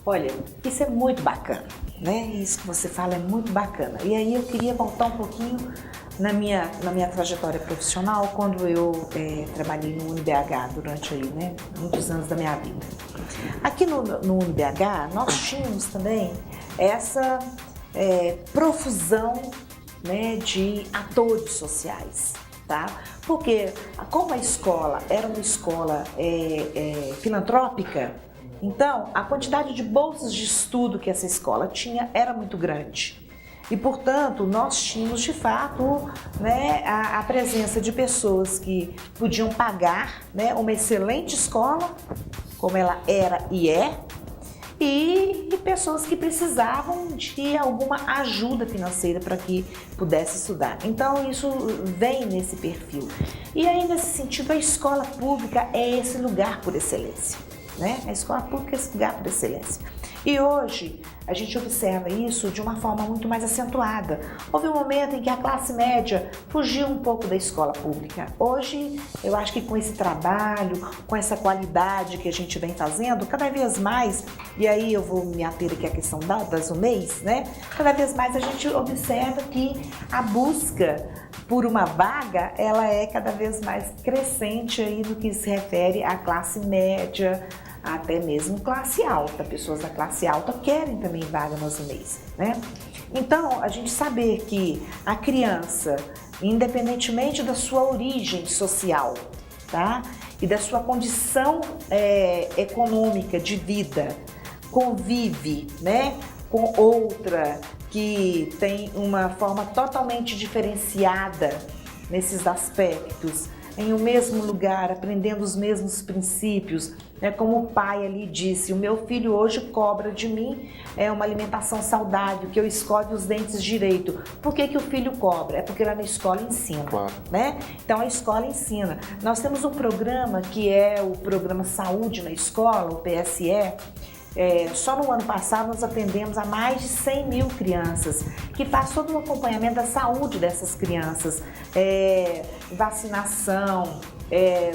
Olha, isso é muito bacana, né? Isso que você fala é muito bacana. E aí eu queria voltar um pouquinho na minha trajetória profissional, quando eu trabalhei no UniBH durante aí, né, muitos anos da minha vida. Aqui no UniBH, nós tínhamos também essa profusão, né, de atores sociais, tá? Porque como a escola era uma escola filantrópica, então a quantidade de bolsas de estudo que essa escola tinha era muito grande. E, portanto, nós tínhamos, de fato, né, a presença de pessoas que podiam pagar, né, uma excelente escola, como ela era e é, e pessoas que precisavam de alguma ajuda financeira para que pudesse estudar. Então, isso vem nesse perfil. E aí, nesse sentido, a escola pública é esse lugar por excelência, né? A escola pública é esse lugar por excelência. E hoje, a gente observa isso de uma forma muito mais acentuada. Houve um momento em que a classe média fugiu um pouco da escola pública. Hoje, eu acho que com esse trabalho, com essa qualidade que a gente vem fazendo, cada vez mais, e aí eu vou me ater aqui à questão das UMEIs, né? Cada vez mais a gente observa que a busca por uma vaga, ela é cada vez mais crescente aí no que se refere à classe média, até mesmo classe alta. Pessoas da classe alta querem também vaga nas UMEIs, né? Então, a gente saber que a criança, independentemente da sua origem social, tá? E da sua condição econômica de vida, convive, né, com outra que tem uma forma totalmente diferenciada nesses aspectos, em um mesmo lugar, aprendendo os mesmos princípios, né? Como o pai ali disse, o meu filho hoje cobra de mim uma alimentação saudável, que eu escove os dentes direito. Por que o filho cobra? É porque lá na escola ensina, claro, né? Então a escola ensina. Nós temos um programa que é o Programa Saúde na Escola, o PSE. Só no ano passado nós atendemos a mais de 100 mil crianças, que faz todo o acompanhamento da saúde dessas crianças, vacinação,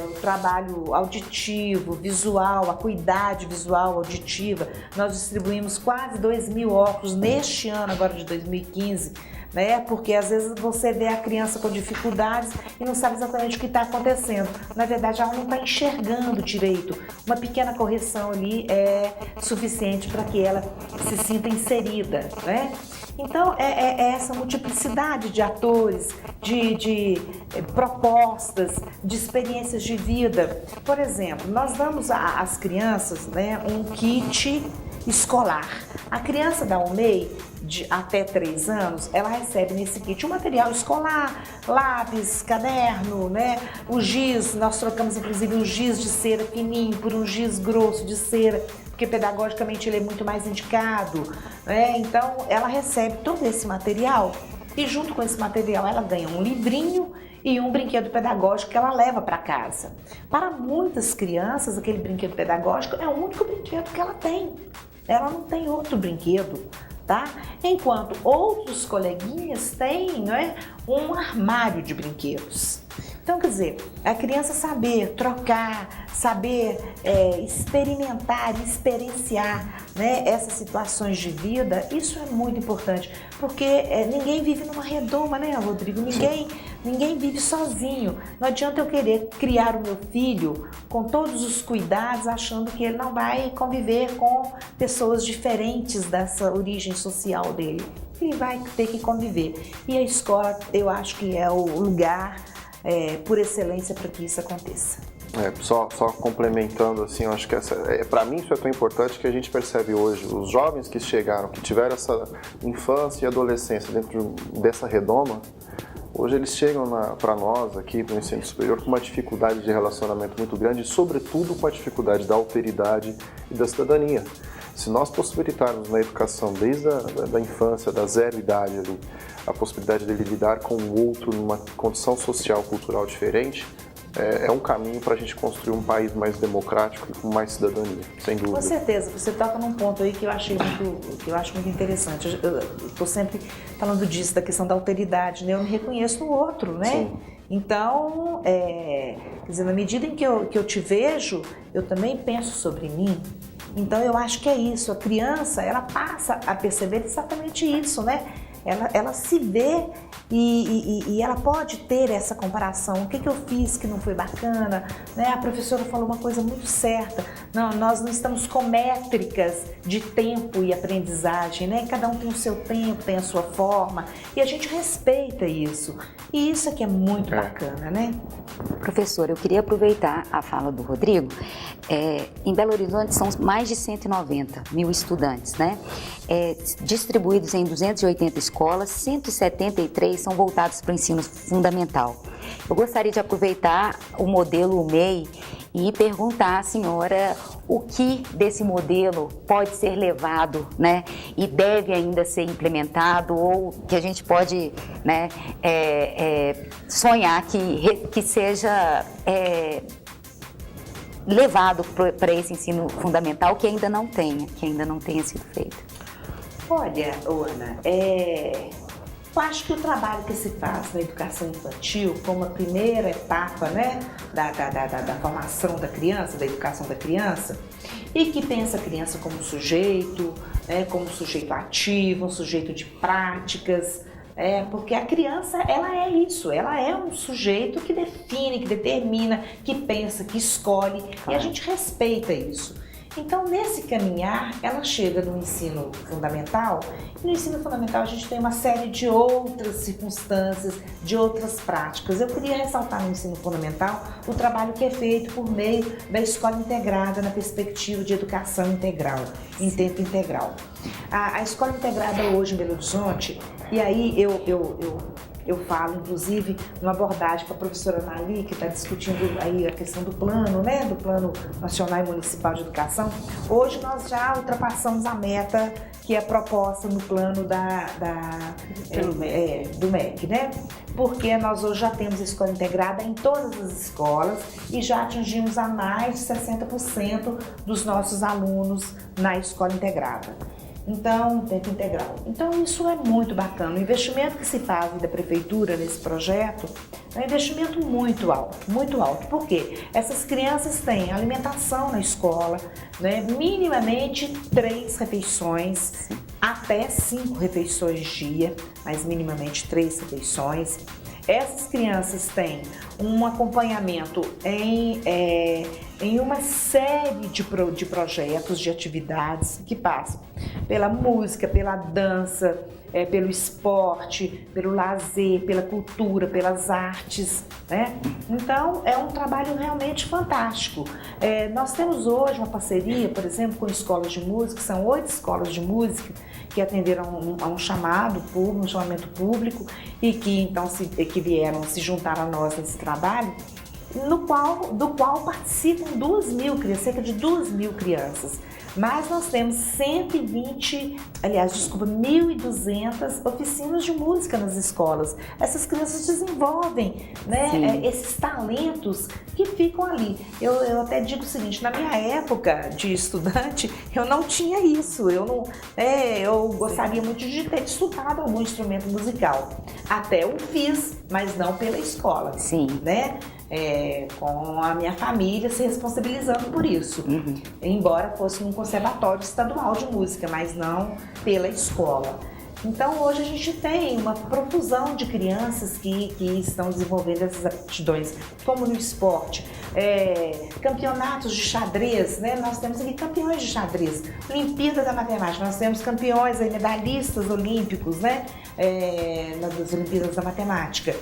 o trabalho auditivo, visual, acuidade visual, auditiva. Nós distribuímos quase 2.000 óculos neste ano, agora de 2015, né? Porque às vezes você vê a criança com dificuldades e não sabe exatamente o que está acontecendo. Na verdade, ela não está enxergando direito. Uma pequena correção ali é suficiente para que ela se sinta inserida, né? Então, é essa multiplicidade de atores, de propostas, de experiências de vida. Por exemplo, nós damos às crianças, né, um kit escolar. A criança da UMEI, de até 3 anos, ela recebe nesse kit um material escolar, lápis, caderno, né? O giz, nós trocamos inclusive um giz de cera fininho por um giz grosso de cera, porque pedagogicamente ele é muito mais indicado, né? Então ela recebe todo esse material e junto com esse material ela ganha um livrinho e um brinquedo pedagógico que ela leva para casa. Para muitas crianças, aquele brinquedo pedagógico é o único brinquedo que ela tem. Ela não tem outro brinquedo, tá? Enquanto outros coleguinhas têm, né, um armário de brinquedos. Então, quer dizer, a criança saber trocar, saber experimentar, experienciar, né, essas situações de vida, isso é muito importante, porque ninguém vive numa redoma, né, Rodrigo? Ninguém vive sozinho. Não adianta eu querer criar o meu filho com todos os cuidados, achando que ele não vai conviver com pessoas diferentes dessa origem social dele. Ele vai ter que conviver. E a escola, eu acho que é o lugar por excelência para que isso aconteça. Só complementando, assim, eu acho que para mim isso é tão importante que a gente percebe hoje, os jovens que chegaram, que tiveram essa infância e adolescência dentro dessa redoma, hoje eles chegam para nós aqui no ensino superior com uma dificuldade de relacionamento muito grande e sobretudo com a dificuldade da alteridade e da cidadania. Se nós possibilitarmos na educação desde a infância, da zero idade ali, a possibilidade dele lidar com o outro numa condição social, cultural diferente, é um caminho para a gente construir um país mais democrático e com mais cidadania, sem dúvida. Com certeza, você toca num ponto aí que eu acho muito interessante. Eu estou sempre falando disso, da questão da alteridade, né? Eu me reconheço no outro, né? Sim. Então, quer dizer, na medida em que eu te vejo, eu também penso sobre mim. Então, eu acho que é isso. A criança, ela passa a perceber exatamente isso, né? Ela se vê e ela pode ter essa comparação. O que eu fiz que não foi bacana? Né? A professora falou uma coisa muito certa. Não, nós não estamos com métricas de tempo e aprendizagem, né? Cada um tem o seu tempo, tem a sua forma. E a gente respeita isso. E isso aqui é muito bacana, né? Professora, eu queria aproveitar a fala do Rodrigo. Em Belo Horizonte são mais de 190 mil estudantes, né? Distribuídos em 280 escolas. escolas, 173 são voltados para o ensino fundamental. Eu gostaria de aproveitar o modelo MEI e perguntar à senhora o que desse modelo pode ser levado, né, e deve ainda ser implementado, ou que a gente pode, né, sonhar que seja levado para esse ensino fundamental que ainda não tenha sido feito. Olha, Ana, eu acho que o trabalho que se faz na educação infantil, como a primeira etapa, né, da formação da criança, da educação da criança, e que pensa a criança como sujeito, né, como sujeito ativo, um sujeito de práticas, porque a criança, ela é isso, ela é um sujeito que define, que determina, que pensa, que escolhe, e a gente respeita isso. Então, nesse caminhar, ela chega no ensino fundamental, e no ensino fundamental a gente tem uma série de outras circunstâncias, de outras práticas. Eu queria ressaltar no ensino fundamental o trabalho que é feito por meio da escola integrada na perspectiva de educação integral, em tempo integral. A escola integrada hoje em Belo Horizonte, e aí eu falo, inclusive, numa abordagem com a professora Nali, que está discutindo aí a questão do plano, né, do Plano Nacional e Municipal de Educação. Hoje nós já ultrapassamos a meta que é proposta no plano do MEC, né? Porque nós hoje já temos a escola integrada em todas as escolas e já atingimos a mais de 60% dos nossos alunos na escola integrada. Então, tempo integral. Então, isso é muito bacana. O investimento que se faz da prefeitura nesse projeto é um investimento muito alto, muito alto. Por quê? Essas crianças têm alimentação na escola, né? Minimamente 3 refeições, até 5 refeições dia, mas minimamente 3 refeições. Essas crianças têm um acompanhamento em uma série de projetos, de atividades que passam pela música, pela dança, pelo esporte, pelo lazer, pela cultura, pelas artes, né? Então, é um trabalho realmente fantástico. Nós temos hoje uma parceria, por exemplo, com escolas de música, são 8 escolas de música que atenderam a um chamamento público e que então que vieram se juntar a nós nesse trabalho, do qual participam cerca de 2.000 crianças. Mas nós temos 1.200 oficinas de música nas escolas. Essas crianças desenvolvem, né, esses talentos que ficam ali. Eu até digo o seguinte, na minha época de estudante, eu não tinha isso. Eu gostaria muito de ter estudado algum instrumento musical. Até eu fiz, mas não pela escola. Sim. Né? Com a minha família se responsabilizando por isso, embora fosse num conservatório estadual de música, mas não pela escola. Então hoje a gente tem uma profusão de crianças que estão desenvolvendo essas aptidões, como no esporte, campeonatos de xadrez, né? Nós temos aqui campeões de xadrez, Olimpíada da Matemática, nós temos campeões, medalhistas olímpicos, né? Nas Olimpíadas da Matemática.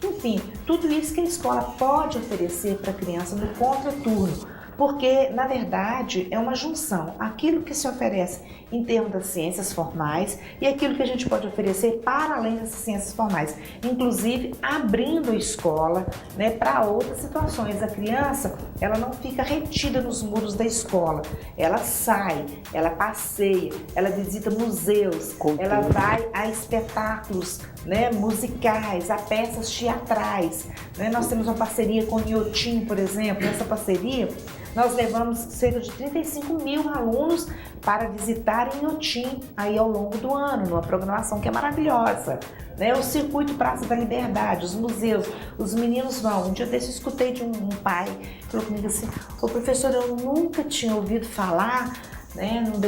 Enfim, tudo isso que a escola pode oferecer para a criança no contraturno, porque, na verdade, é uma junção, aquilo que se oferece em termos das ciências formais e aquilo que a gente pode oferecer para além dessas ciências formais, inclusive abrindo a escola, né, para outras situações. A criança, ela não fica retida nos muros da escola, ela sai, ela passeia, ela visita museus, ela vai a espetáculos, né, musicais, a peças teatrais, né? Nós temos uma parceria com o Inhotim, por exemplo. Nessa parceria nós levamos cerca de 35.000 alunos para visitarem Inhotim aí ao longo do ano, numa programação que é maravilhosa, né? O Circuito Praça da Liberdade, os museus, os meninos vão. Um dia desse eu escutei de um pai que falou comigo assim: ô professor, eu nunca tinha ouvido falar, né, numa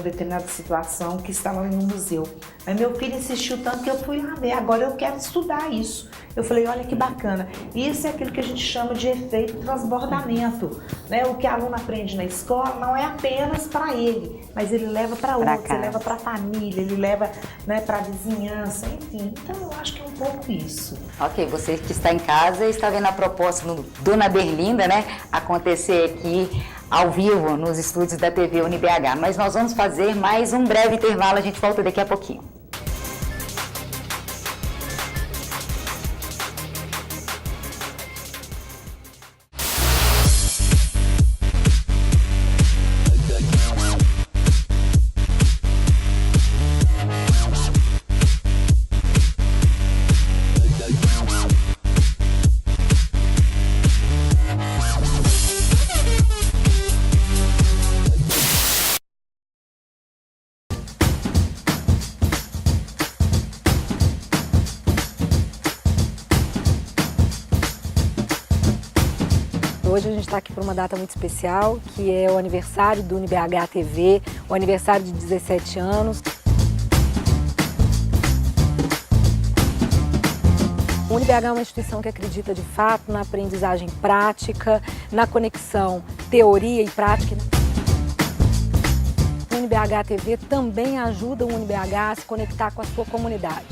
determinada situação que estava em um museu. Aí meu filho insistiu tanto que eu fui lá ver, agora eu quero estudar isso. Eu falei, olha que bacana, isso é aquilo que a gente chama de efeito transbordamento, né? O que o aluno aprende na escola não é apenas para ele, mas ele leva para outros, ele leva para a família, ele leva, né, para a vizinhança, enfim. Então eu acho que é um pouco isso. Ok, você que está em casa está vendo a proposta do Dona Berlinda, né, acontecer aqui ao vivo nos estúdios da TV UniBH, mas nós vamos fazer mais um breve intervalo, a gente volta daqui a pouquinho. Hoje a gente está aqui por uma data muito especial, que é o aniversário do UniBH TV, o aniversário de 17 anos. O UniBH é uma instituição que acredita de fato na aprendizagem prática, na conexão teoria e prática. O UniBH TV também ajuda o UniBH a se conectar com a sua comunidade.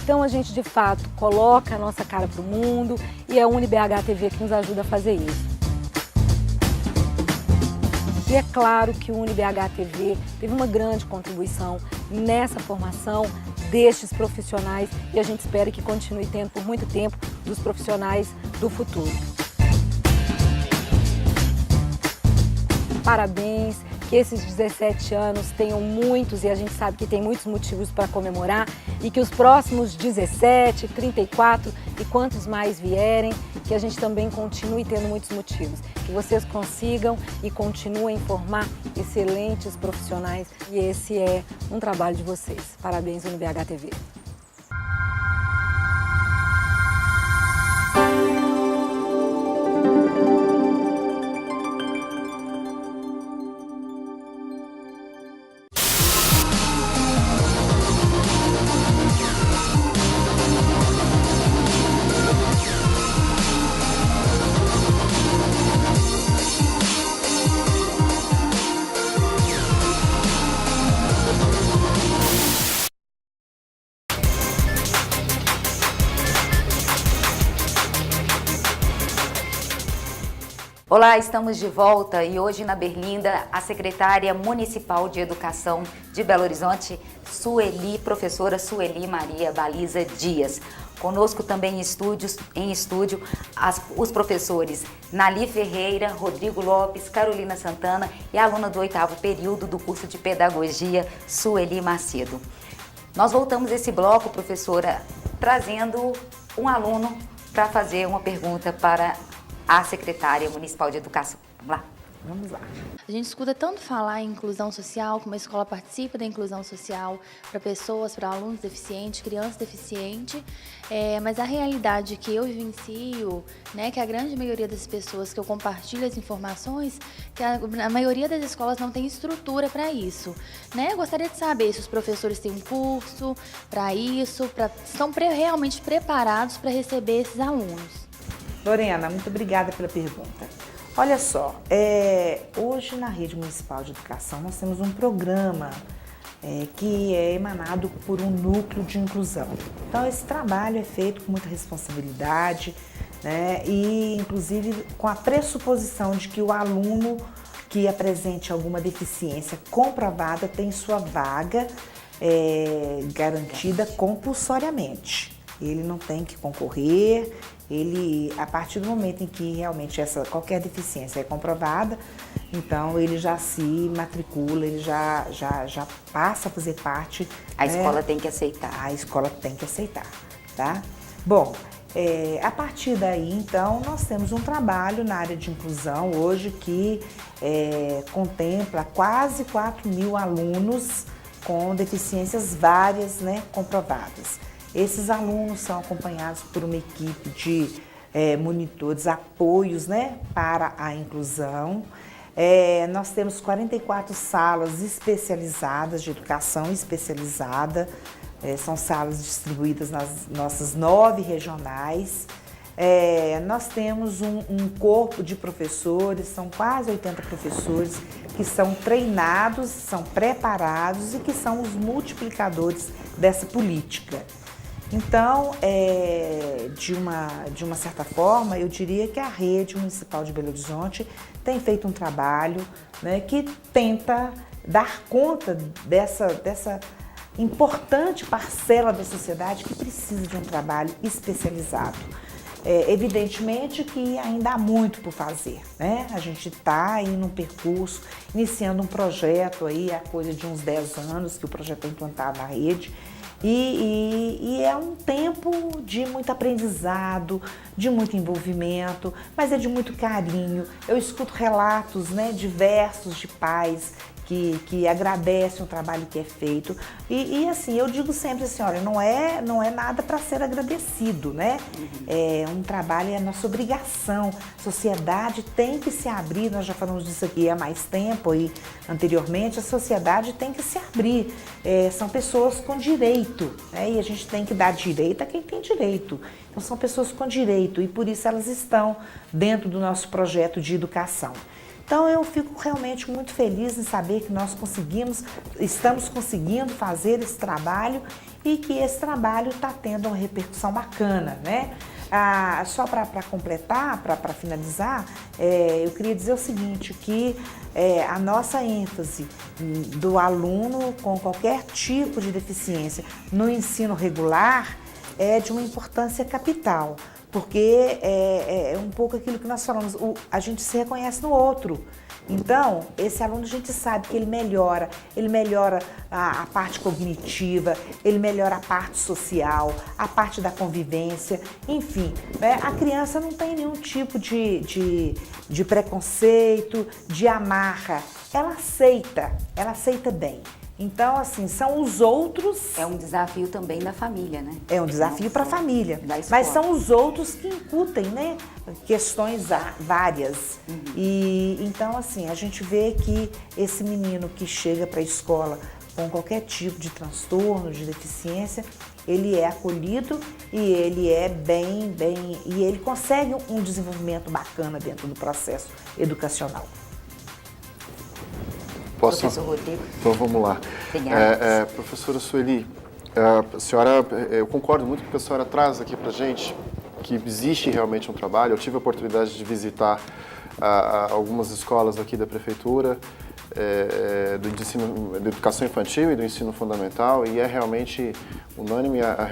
Então a gente de fato coloca a nossa cara para o mundo e é o UniBH TV que nos ajuda a fazer isso. E é claro que o UniBH TV teve uma grande contribuição nessa formação destes profissionais e a gente espera que continue tendo por muito tempo dos profissionais do futuro. Parabéns, que esses 17 anos tenham muitos, e a gente sabe que tem muitos motivos para comemorar, e que os próximos 17, 34 e quantos mais vierem, que a gente também continue tendo muitos motivos. Que vocês consigam e continuem a formar excelentes profissionais, e esse é um trabalho de vocês. Parabéns, UniBH TV. Olá, estamos de volta e hoje na Berlinda a secretária municipal de Educação de Belo Horizonte, professora Sueli Maria Baliza Dias. Conosco também em estúdio os professores Nali Ferreira, Rodrigo Lopes, Carolina Santana e a aluna do 8º período do curso de Pedagogia, Sueli Macedo. Nós voltamos esse bloco, professora, trazendo um aluno para fazer uma pergunta para a secretária municipal de Educação. Vamos lá? Vamos lá. A gente escuta tanto falar em inclusão social, como a escola participa da inclusão social para pessoas, para alunos deficientes, crianças deficientes, mas a realidade que eu vivencio, né, que a grande maioria das pessoas que eu compartilho as informações, que a maioria das escolas não tem estrutura para isso. Né? Eu gostaria de saber se os professores têm um curso para isso, estão realmente preparados para receber esses alunos. Lorena, muito obrigada pela pergunta. Olha só, hoje na Rede Municipal de Educação nós temos um programa que é emanado por um núcleo de inclusão. Então esse trabalho é feito com muita responsabilidade, né, e inclusive com a pressuposição de que o aluno que apresente alguma deficiência comprovada tem sua vaga garantida compulsoriamente. Ele não tem que concorrer. Ele, a partir do momento em que realmente qualquer deficiência é comprovada, então ele já se matricula, ele já passa a fazer parte. A escola tem que aceitar. A escola tem que aceitar, tá? Bom, a partir daí, então, nós temos um trabalho na área de inclusão hoje que contempla quase 4.000 alunos com deficiências várias, né, comprovadas. Esses alunos são acompanhados por uma equipe de monitores, apoios, né, para a inclusão. Nós temos 44 salas especializadas, de educação especializada. São salas distribuídas nas nossas 9 regionais. Nós temos um corpo de professores, são quase 80 professores que são treinados, são preparados e que são os multiplicadores dessa política. Então, de uma certa forma, eu diria que a Rede Municipal de Belo Horizonte tem feito um trabalho, né, que tenta dar conta dessa importante parcela da sociedade que precisa de um trabalho especializado. Evidentemente que ainda há muito por fazer, né? A gente está aí num percurso, iniciando um projeto aí há coisa de uns 10 anos que o projeto é implantado na rede. E é um tempo de muito aprendizado, de muito envolvimento, mas é de muito carinho. Eu escuto relatos, né, diversos de pais que agradecem o trabalho que é feito. E assim, eu digo sempre assim, olha, não é nada para ser agradecido, né? É um trabalho, é nossa obrigação. A sociedade tem que se abrir, nós já falamos disso aqui há mais tempo e anteriormente, a sociedade tem que se abrir. São pessoas com direito, né? E a gente tem que dar direito a quem tem direito. Então são pessoas com direito e por isso elas estão dentro do nosso projeto de educação. Então eu fico realmente muito feliz em saber que nós estamos conseguindo fazer esse trabalho e que esse trabalho está tendo uma repercussão bacana, né? Só para completar, para finalizar, eu queria dizer o seguinte, que a nossa ênfase do aluno com qualquer tipo de deficiência no ensino regular é de uma importância capital. Porque é um pouco aquilo que nós falamos, a gente se reconhece no outro. Então, esse aluno a gente sabe que ele melhora a parte cognitiva, ele melhora a parte social, a parte da convivência, enfim, né? A criança não tem nenhum tipo de preconceito, de amarra, ela aceita bem. Então, assim, são os outros... É um desafio também da família, né? É um desafio para a família, mas são os outros que incutem, né, questões várias. E então, assim, a gente vê que esse menino que chega para a escola com qualquer tipo de transtorno, de deficiência, ele é acolhido e ele é e ele consegue um desenvolvimento bacana dentro do processo educacional. Posso? Professor Rodrigo. Então vamos lá. Professora Sueli, a senhora, eu concordo muito com o que a senhora traz aqui para a gente, que existe realmente um trabalho. Eu tive a oportunidade de visitar algumas escolas aqui da prefeitura, da educação infantil e do ensino fundamental, e é realmente unânime a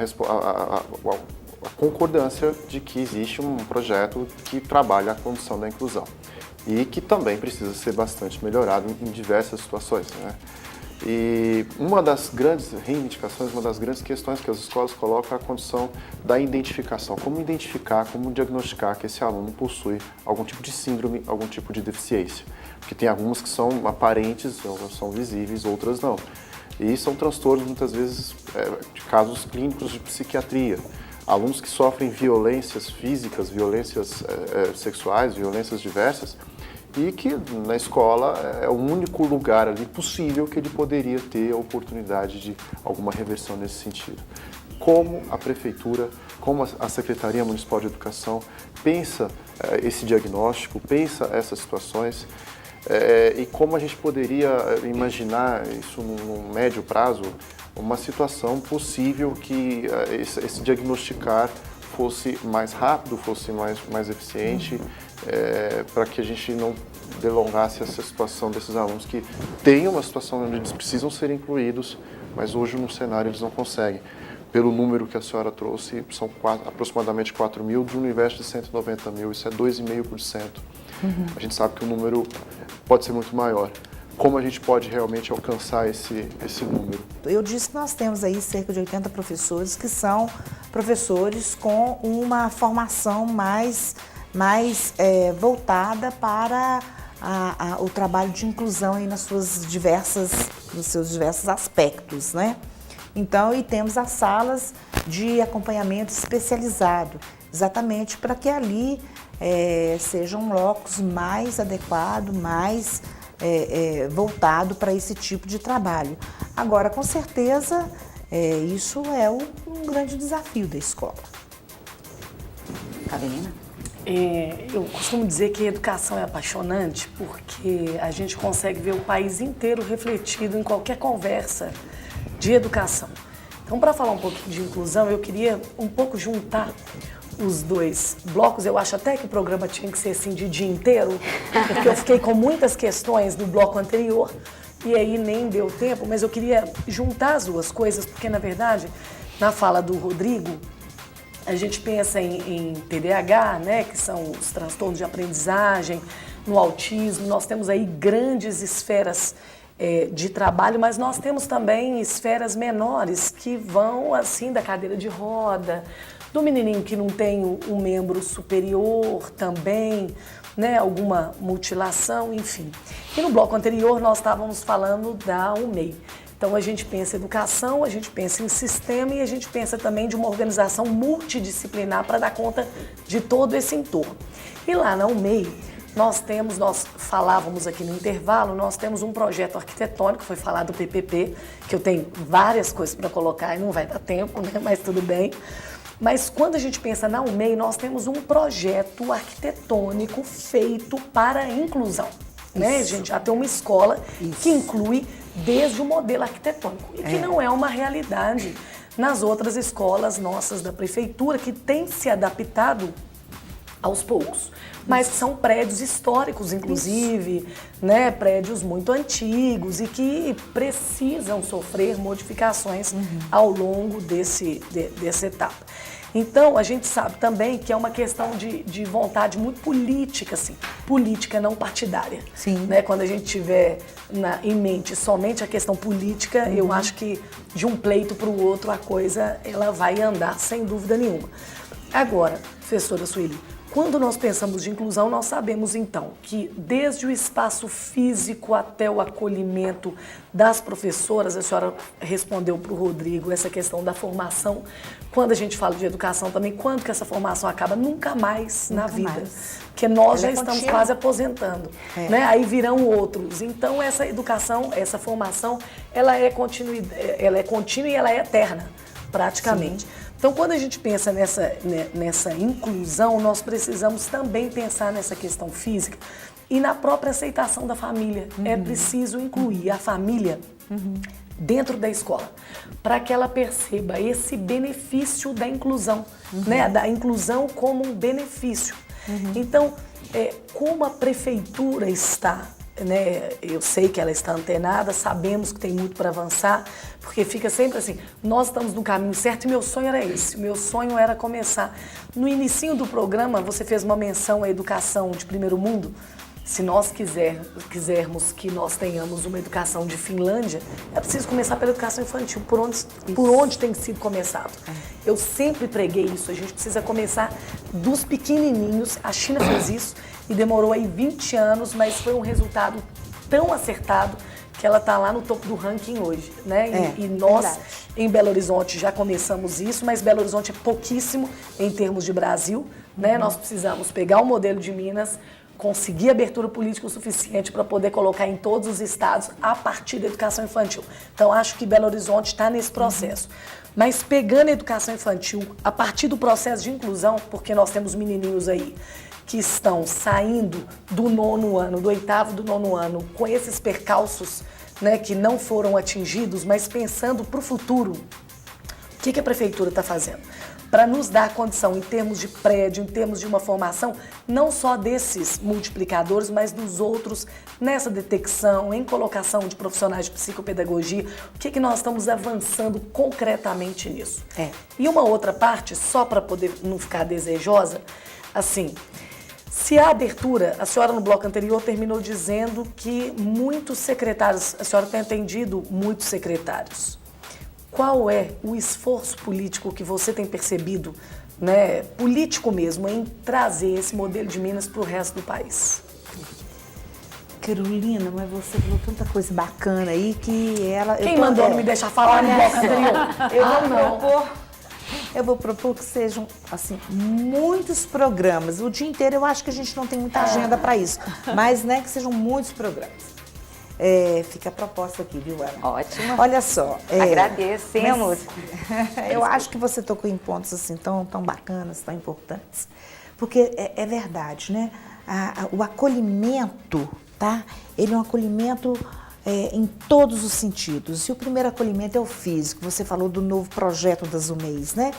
concordância de que existe um projeto que trabalha a condição da inclusão e que também precisa ser bastante melhorado em diversas situações, né? E uma das grandes reivindicações, uma das grandes questões que as escolas colocam é a condição da identificação. Como identificar, como diagnosticar que esse aluno possui algum tipo de síndrome, algum tipo de deficiência. Porque tem algumas que são aparentes, são visíveis, outras não. E são transtornos, muitas vezes, de casos clínicos de psiquiatria. Alunos que sofrem violências físicas, violências sexuais, violências diversas, e que na escola é o único lugar ali possível que ele poderia ter a oportunidade de alguma reversão nesse sentido. Como a prefeitura, como a Secretaria Municipal de Educação pensa esse diagnóstico, pensa essas situações, e como a gente poderia imaginar isso num médio prazo, uma situação possível que esse diagnosticar fosse mais rápido, fosse mais eficiente, para que a gente não delongasse essa situação desses alunos que têm uma situação onde eles precisam ser incluídos, mas hoje no cenário eles não conseguem. Pelo número que a senhora trouxe, são aproximadamente 4 mil de um universo de 190 mil, isso é 2,5%. A gente sabe que o número pode ser muito maior. Como a gente pode realmente alcançar esse número? Eu disse que nós temos aí cerca de 80 professores que são professores com uma formação mais voltada para o trabalho de inclusão aí nos seus diversos aspectos, né? Então, e temos as salas de acompanhamento especializado, exatamente para que ali seja um locus mais adequado, mais voltado para esse tipo de trabalho. Agora, com certeza, isso é um grande desafio da escola. Carolina? Eu costumo dizer que a educação é apaixonante porque a gente consegue ver o país inteiro refletido em qualquer conversa de educação. Então, para falar um pouquinho de inclusão, eu queria um pouco juntar os dois blocos. Eu acho até que o programa tinha que ser assim de dia inteiro, porque eu fiquei com muitas questões no bloco anterior e aí nem deu tempo, mas eu queria juntar as duas coisas, porque na verdade, na fala do Rodrigo, a gente pensa em TDAH, né, que são os transtornos de aprendizagem, no autismo, nós temos aí grandes esferas de trabalho, mas nós temos também esferas menores que vão assim da cadeira de roda, do menininho que não tem um membro superior também, né, alguma mutilação, enfim. E no bloco anterior nós estávamos falando da UMEI. Então a gente pensa em educação, a gente pensa em sistema e a gente pensa também de uma organização multidisciplinar para dar conta de todo esse entorno. E lá na UMEI, nós falávamos aqui no intervalo, nós temos um projeto arquitetônico, foi falado do PPP, que eu tenho várias coisas para colocar e não vai dar tempo, né? Mas tudo bem. Mas quando a gente pensa na UMEI, nós temos um projeto arquitetônico feito para a inclusão. Né? A gente já tem uma escola que inclui desde o modelo arquitetônico e que não é uma realidade nas outras escolas nossas da prefeitura que têm se adaptado aos poucos, mas são prédios históricos, inclusive, né, prédios muito antigos e que precisam sofrer modificações ao longo dessa etapa. Então, a gente sabe também que é uma questão de vontade muito política, assim, política não partidária. Sim. Né? Quando a gente tiver em mente somente a questão política, eu acho que de um pleito para o outro a coisa ela vai andar sem dúvida nenhuma. Agora, professora Sueli, quando nós pensamos de inclusão, nós sabemos então que desde o espaço físico até o acolhimento das professoras, a senhora respondeu para o Rodrigo essa questão da formação. Quando a gente fala de educação também, quando que essa formação acaba? Nunca mais na vida. Porque nós já estamos quase aposentando, né? Aí virão outros. Então essa educação, essa formação, ela é contínua e ela é eterna, praticamente. Sim. Então, quando a gente pensa nessa inclusão, nós precisamos também pensar nessa questão física e na própria aceitação da família. É preciso incluir a família dentro da escola, para que ela perceba esse benefício da inclusão, né? Da inclusão como um benefício. Então, como a prefeitura está, né, eu sei que ela está antenada, sabemos que tem muito para avançar, porque fica sempre assim, nós estamos no caminho certo e meu sonho era esse, o meu sonho era começar. No inicinho do programa, você fez uma menção à educação de primeiro mundo. Se nós quisermos que nós tenhamos uma educação de Finlândia, é preciso começar pela educação infantil, por onde tem sido começado. Eu sempre preguei isso, a gente precisa começar dos pequenininhos, a China fez isso e demorou aí 20 anos, mas foi um resultado tão acertado que ela está lá no topo do ranking hoje, né? E nós, em Belo Horizonte, já começamos isso, mas Belo Horizonte é pouquíssimo em termos de Brasil, né? Nós precisamos pegar o modelo de Minas, conseguir abertura política o suficiente para poder colocar em todos os estados a partir da educação infantil. Então, acho que Belo Horizonte está nesse processo. Mas pegando a educação infantil, a partir do processo de inclusão, porque nós temos menininhos aí que estão saindo do 9º ano, do 8º, do 9º ano, com esses percalços, né, que não foram atingidos, mas pensando para o futuro, o que a prefeitura está fazendo? Para nos dar condição em termos de prédio, em termos de uma formação, não só desses multiplicadores, mas dos outros nessa detecção, em colocação de profissionais de psicopedagogia, o que nós estamos avançando concretamente nisso. E uma outra parte, só para poder não ficar desejosa, assim, se a abertura, a senhora no bloco anterior terminou dizendo que muitos secretários, a senhora tem atendido muitos secretários. Qual é o esforço político que você tem percebido, né, político mesmo, em trazer esse modelo de Minas para o resto do país? Carolina, mas você falou tanta coisa bacana aí que ela... Quem mandou não me deixar falar no bloco anterior? Eu vou propor que sejam, assim, muitos programas. O dia inteiro eu acho que a gente não tem muita agenda para isso, mas, né, que sejam muitos programas. Fica a proposta aqui, viu, Ana? Ótimo. Olha só. Agradecemos. Eu acho que você tocou em pontos assim tão bacanas, tão importantes. Porque é verdade, né? O acolhimento, tá? Ele é um acolhimento em todos os sentidos. E o primeiro acolhimento é o físico. Você falou do novo projeto das UMEIs, né?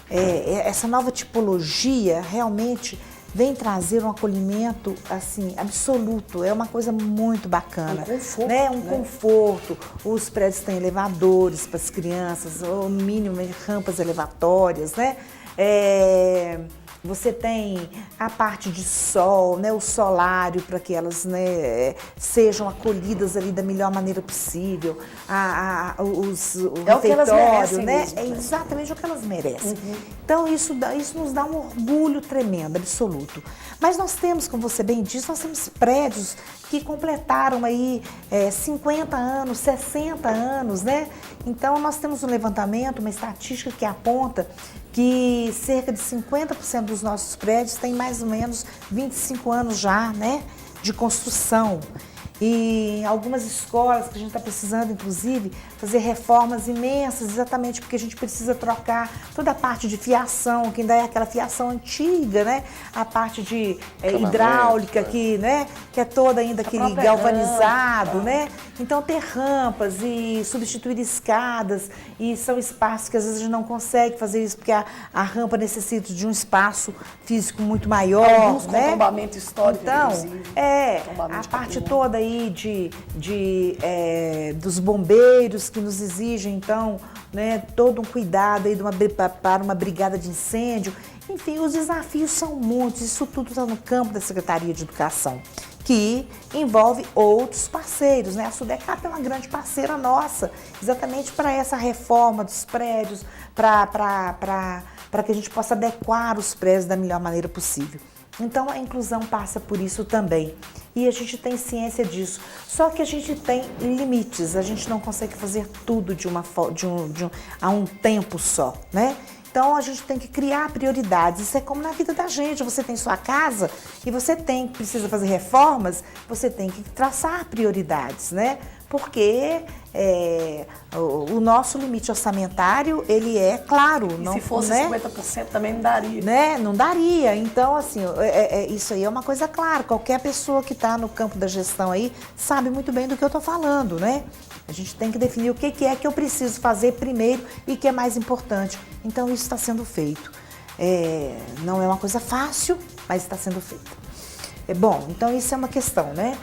Essa nova tipologia realmente vem trazer um acolhimento, assim, absoluto. É uma coisa muito bacana. Um conforto, né? Conforto. Os prédios têm elevadores para as crianças, ou no mínimo rampas elevatórias, né? você tem a parte de sol, né, o solário, para que elas, né, sejam acolhidas ali da melhor maneira possível, o o que elas refeitório, merecem né? mesmo, É exatamente o que elas merecem. Então isso nos dá um orgulho tremendo, absoluto. Mas nós temos, como você bem disse, nós temos prédios que completaram aí 50 anos, 60 anos, né? Então nós temos um levantamento, uma estatística que aponta que cerca de 50% dos nossos prédios têm mais ou menos 25 anos já, né, de construção. E algumas escolas que a gente está precisando, inclusive, fazer reformas imensas, exatamente porque a gente precisa trocar toda a parte de fiação, que ainda é aquela fiação antiga, né? A parte de hidráulica, que é toda ainda aquele galvanizado, né? Então, ter rampas e substituir escadas, e são espaços que às vezes a gente não consegue fazer isso, porque a rampa necessita de um espaço físico muito maior, alguns né? com tombamento histórico, então, inclusive. A parte toda aí dos bombeiros que nos exigem, então, né, todo um cuidado aí para uma brigada de incêndio. Enfim, os desafios são muitos, isso tudo está no campo da Secretaria de Educação, que envolve outros parceiros, né? A SUDECAP é uma grande parceira nossa, exatamente para essa reforma dos prédios, para que a gente possa adequar os prédios da melhor maneira possível. Então, a inclusão passa por isso também. E a gente tem ciência disso. Só que a gente tem limites, a gente não consegue fazer tudo a um tempo só, né? Então, a gente tem que criar prioridades. Isso é como na vida da gente. Você tem sua casa e precisa fazer reformas, você tem que traçar prioridades, né? Porque o nosso limite orçamentário, ele é claro. E não, se fosse, né? 50% também não daria. Né? Não daria. Então, assim, isso aí é uma coisa clara. Qualquer pessoa que está no campo da gestão aí sabe muito bem do que eu estou falando, né? A gente tem que definir o que é que eu preciso fazer primeiro e o que é mais importante. Então, isso está sendo feito. Não é uma coisa fácil, mas está sendo feito. Bom, então isso é uma questão, né?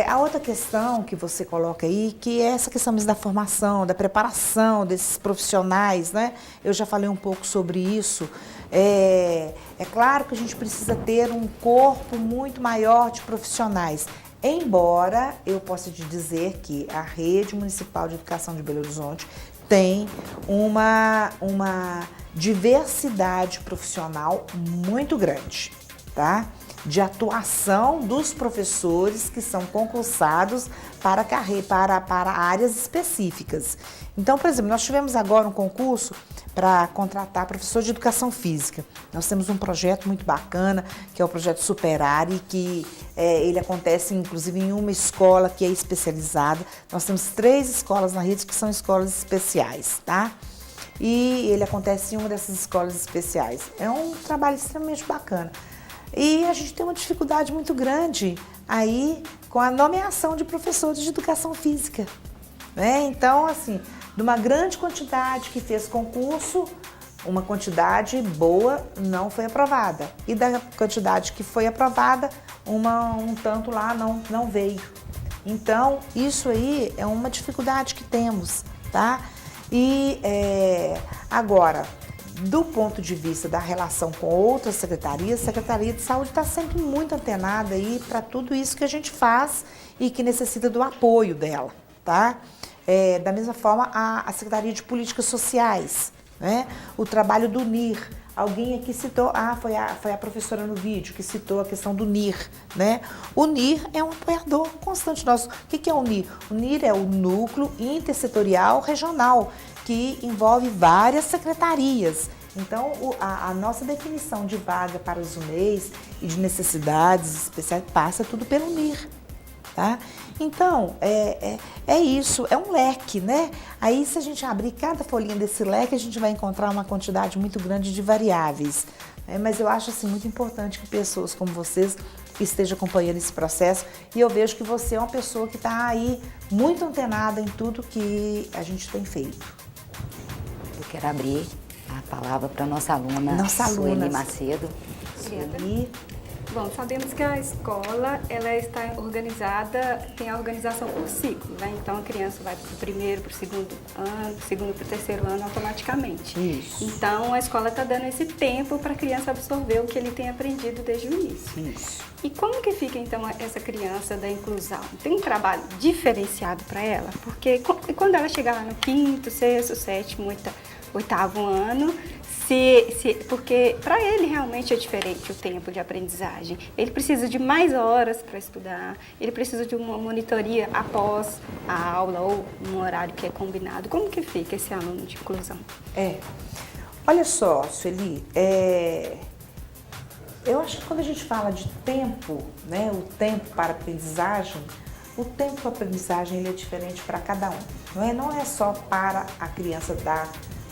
A outra questão que você coloca aí, que é essa questão mesmo da formação, da preparação desses profissionais, né? Eu já falei um pouco sobre isso. É claro que a gente precisa ter um corpo muito maior de profissionais. Embora eu possa te dizer que a Rede Municipal de Educação de Belo Horizonte tem uma diversidade profissional muito grande, tá? De atuação dos professores que são concursados para áreas específicas. Então, por exemplo, nós tivemos agora um concurso para contratar professor de educação física. Nós temos um projeto muito bacana, que é o projeto Superare, que ele acontece inclusive em uma escola que é especializada. Nós temos 3 escolas na rede que são escolas especiais, tá? E ele acontece em uma dessas escolas especiais. É um trabalho extremamente bacana. E a gente tem uma dificuldade muito grande aí com a nomeação de professores de educação física, né? Então, assim, de uma grande quantidade que fez concurso, uma quantidade boa não foi aprovada. E da quantidade que foi aprovada, um tanto lá não veio. Então, isso aí é uma dificuldade que temos, tá? E agora, do ponto de vista da relação com outras secretarias, a Secretaria de Saúde está sempre muito antenada aí para tudo isso que a gente faz e que necessita do apoio dela, tá? Da mesma forma, a Secretaria de Políticas Sociais, né? O trabalho do NIR. Alguém aqui citou, foi a professora no vídeo que citou a questão do NIR, né? O NIR é um apoiador constante nosso. O que é o NIR? O NIR é o Núcleo Intersetorial Regional, que envolve várias secretarias. Então, a nossa definição de vaga para os UNEs e de necessidades especiais passa tudo pelo NIR, tá? Então, é isso, é um leque, né? Aí, se a gente abrir cada folhinha desse leque, a gente vai encontrar uma quantidade muito grande de variáveis. Mas eu acho, assim, muito importante que pessoas como vocês estejam acompanhando esse processo, e eu vejo que você é uma pessoa que está aí muito antenada em tudo que a gente tem feito. Eu quero abrir a palavra para a nossa aluna, Sueli Macedo. Sueli. Bom, sabemos que a escola ela está organizada, tem a organização por ciclo, né? Então a criança vai para o primeiro, para o segundo ano, do segundo para o terceiro ano automaticamente. Isso. Então a escola está dando esse tempo para a criança absorver o que ele tem aprendido desde o início. Isso. E como que fica então essa criança da inclusão? Tem um trabalho diferenciado para ela? Porque quando ela chegar lá no quinto, sexto, sétimo, oitavo ano, porque para ele realmente é diferente o tempo de aprendizagem. Ele precisa de mais horas para estudar, ele precisa de uma monitoria após a aula ou um horário que é combinado. Como que fica esse aluno de inclusão? Olha só, Sueli, eu acho que quando a gente fala de tempo, né, o tempo para aprendizagem, o tempo para aprendizagem ele é diferente para cada um. Não é só para a criança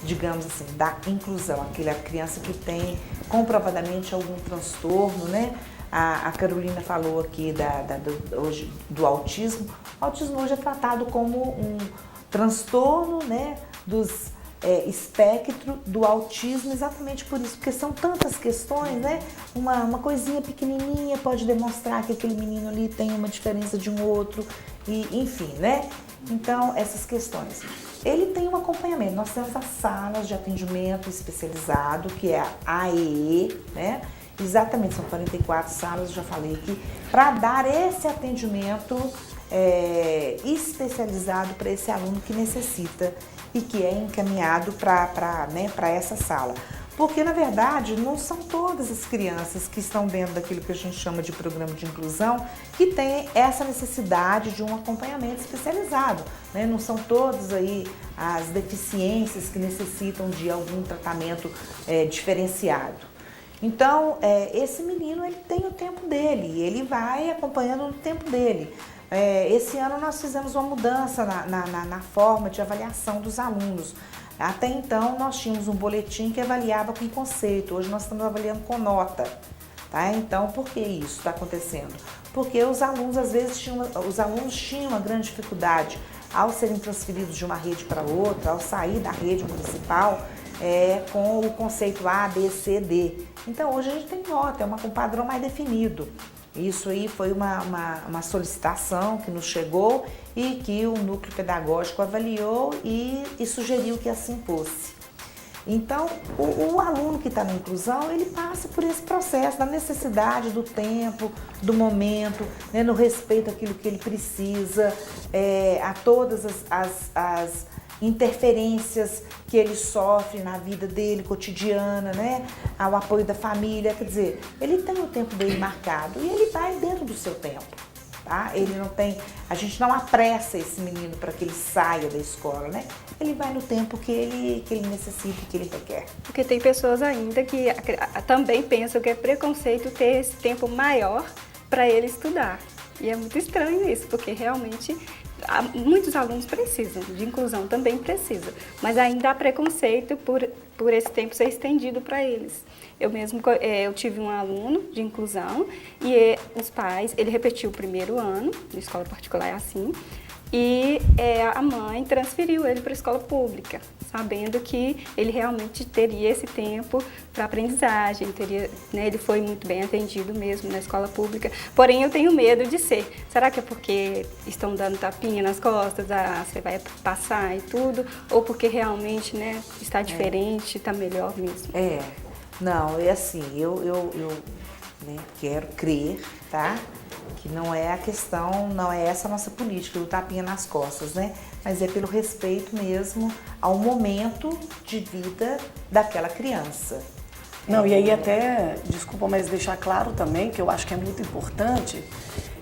digamos assim, da inclusão, aquela criança que tem comprovadamente algum transtorno, né? A Carolina falou aqui hoje do autismo. O autismo hoje é tratado como um transtorno, né, dos espectro do autismo, exatamente por isso, porque são tantas questões, né? Uma coisinha pequenininha pode demonstrar que aquele menino ali tem uma diferença de um outro, e enfim, né? Então, essas questões. Ele tem um acompanhamento, nós temos as salas de atendimento especializado, que é a AEE, né? Exatamente, são 44 salas, eu já falei aqui, para dar esse atendimento especializado para esse aluno que necessita e que é encaminhado para essa sala. Porque, na verdade, não são todas as crianças que estão dentro daquilo que a gente chama de programa de inclusão que têm essa necessidade de um acompanhamento especializado, né? Não são todas aí as deficiências que necessitam de algum tratamento diferenciado. Então, esse menino ele tem o tempo dele, ele vai acompanhando o tempo dele. Esse ano nós fizemos uma mudança na forma de avaliação dos alunos. Até então nós tínhamos um boletim que avaliava com conceito, hoje nós estamos avaliando com nota. Tá? Então, por que isso está acontecendo? Porque os alunos, às vezes, tinham uma grande dificuldade ao serem transferidos de uma rede para outra, ao sair da rede municipal, com o conceito A, B, C, D. Então, hoje a gente tem nota, um padrão mais definido. Isso aí foi uma solicitação que nos chegou e que o núcleo pedagógico avaliou e sugeriu que assim fosse. Então, o aluno que está na inclusão, ele passa por esse processo da necessidade do tempo, do momento, né, no respeito àquilo que ele precisa, a todas as interferências que ele sofre na vida dele cotidiana, né? Ao apoio da família, quer dizer, ele tem o tempo dele marcado e ele vai dentro do seu tempo, tá? A gente não apressa esse menino para que ele saia da escola, né? Ele vai no tempo que ele necessita e que ele requer. Porque tem pessoas ainda que também pensam que é preconceito ter esse tempo maior para ele estudar. E é muito estranho isso, porque realmente muitos alunos precisam, de inclusão também precisa, mas ainda há preconceito por esse tempo ser estendido para eles. Eu tive um aluno de inclusão e os pais, ele repetiu o primeiro ano, na escola particular é assim, e a mãe transferiu ele para a escola pública, sabendo que ele realmente teria esse tempo para aprendizagem, né, ele foi muito bem atendido mesmo na escola pública, porém eu tenho medo de será que é porque estão dando tapinha nas costas, você vai passar e tudo, ou porque realmente, né, está diferente, está melhor mesmo? Não, é assim, eu né, quero crer, tá? Que não é a questão, não é essa a nossa política do tapinha nas costas, né? Mas é pelo respeito mesmo ao momento de vida daquela criança. Não, e aí até, desculpa, mas deixar claro também, que eu acho que é muito importante,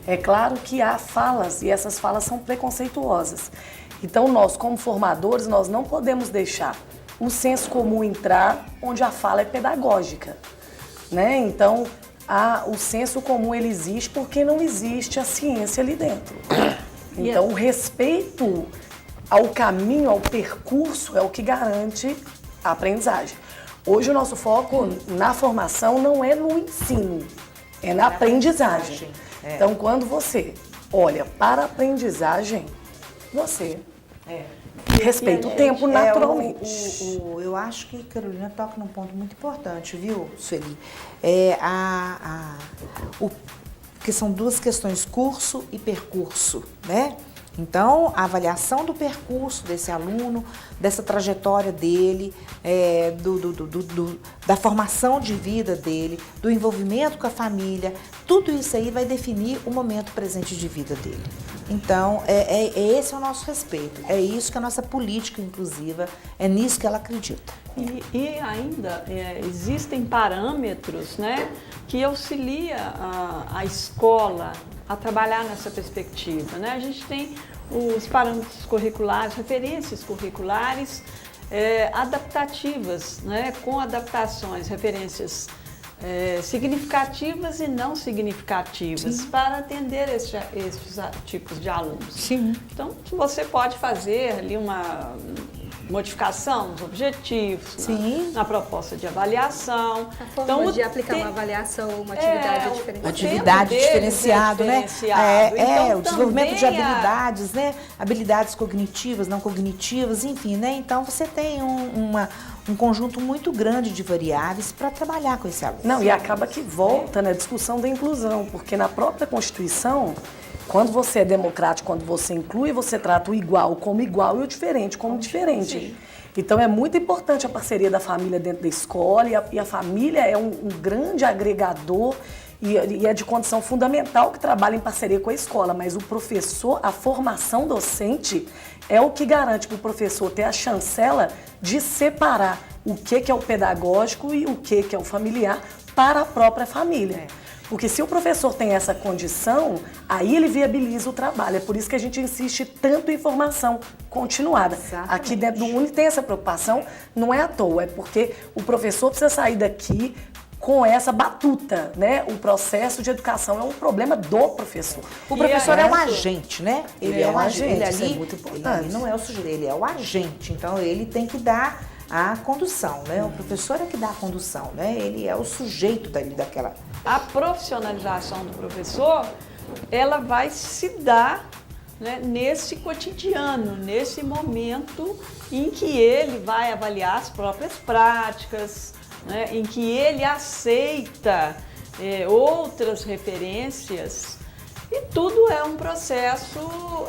é claro que há falas, e essas falas são preconceituosas. Então nós, como formadores, nós não podemos deixar o senso comum entrar onde a fala é pedagógica, né? Então, o senso comum ele existe porque não existe a ciência ali dentro. Então, o respeito ao caminho, ao percurso é o que garante a aprendizagem. Hoje o nosso foco na formação não é no ensino, é na aprendizagem. Então, quando você olha para a aprendizagem, você Respeita o tempo naturalmente. Eu acho que a Carolina toca num ponto muito importante, viu, Sueli? Que são duas questões, curso e percurso, né? Então, a avaliação do percurso desse aluno, dessa trajetória dele, da formação de vida dele, do envolvimento com a família, tudo isso aí vai definir o momento presente de vida dele. Então, esse é o nosso respeito, é isso que a nossa política inclusiva, é nisso que ela acredita. E ainda existem parâmetros, né, que auxiliam a escola a trabalhar nessa perspectiva, né? A gente tem os parâmetros curriculares, referências curriculares adaptativas, né? Com adaptações, referências significativas e não significativas. Sim. Para atender esses tipos de alunos. Sim. Então, você pode fazer ali uma modificação dos objetivos, na proposta de avaliação. A forma de aplicar uma avaliação, uma atividade diferenciada. Uma atividade diferenciada, né? Então, o desenvolvimento de habilidades, né? Habilidades cognitivas, não cognitivas, enfim, né? Então você tem um conjunto muito grande de variáveis para trabalhar com esse aluno. Não, e acaba que volta na discussão da inclusão, porque na própria Constituição, quando você é democrático, quando você inclui, você trata o igual como igual e o diferente como diferente. Sim. Então é muito importante a parceria da família dentro da escola e a família é um grande agregador e é de condição fundamental que trabalha em parceria com a escola, mas o professor, a formação docente é o que garante para o professor ter a chancela de separar o que é o pedagógico e o que é o familiar para a própria família. Porque se o professor tem essa condição, aí ele viabiliza o trabalho. É por isso que a gente insiste tanto em formação continuada. Exatamente. Aqui dentro do UNE tem essa preocupação, não é à toa, é porque o professor precisa sair daqui com essa batuta, né? O processo de educação é um problema do professor. O professor é um agente, né? Ele é um agente, isso é muito importante. Ele não é o sujeito, ele é o agente. Então ele tem que dar a condução, né? O professor é que dá a condução, né? Ele é o sujeito daquela... A profissionalização do professor, ela vai se dar, né, nesse cotidiano, nesse momento em que ele vai avaliar as próprias práticas, né, em que ele aceita outras referências. E tudo é um processo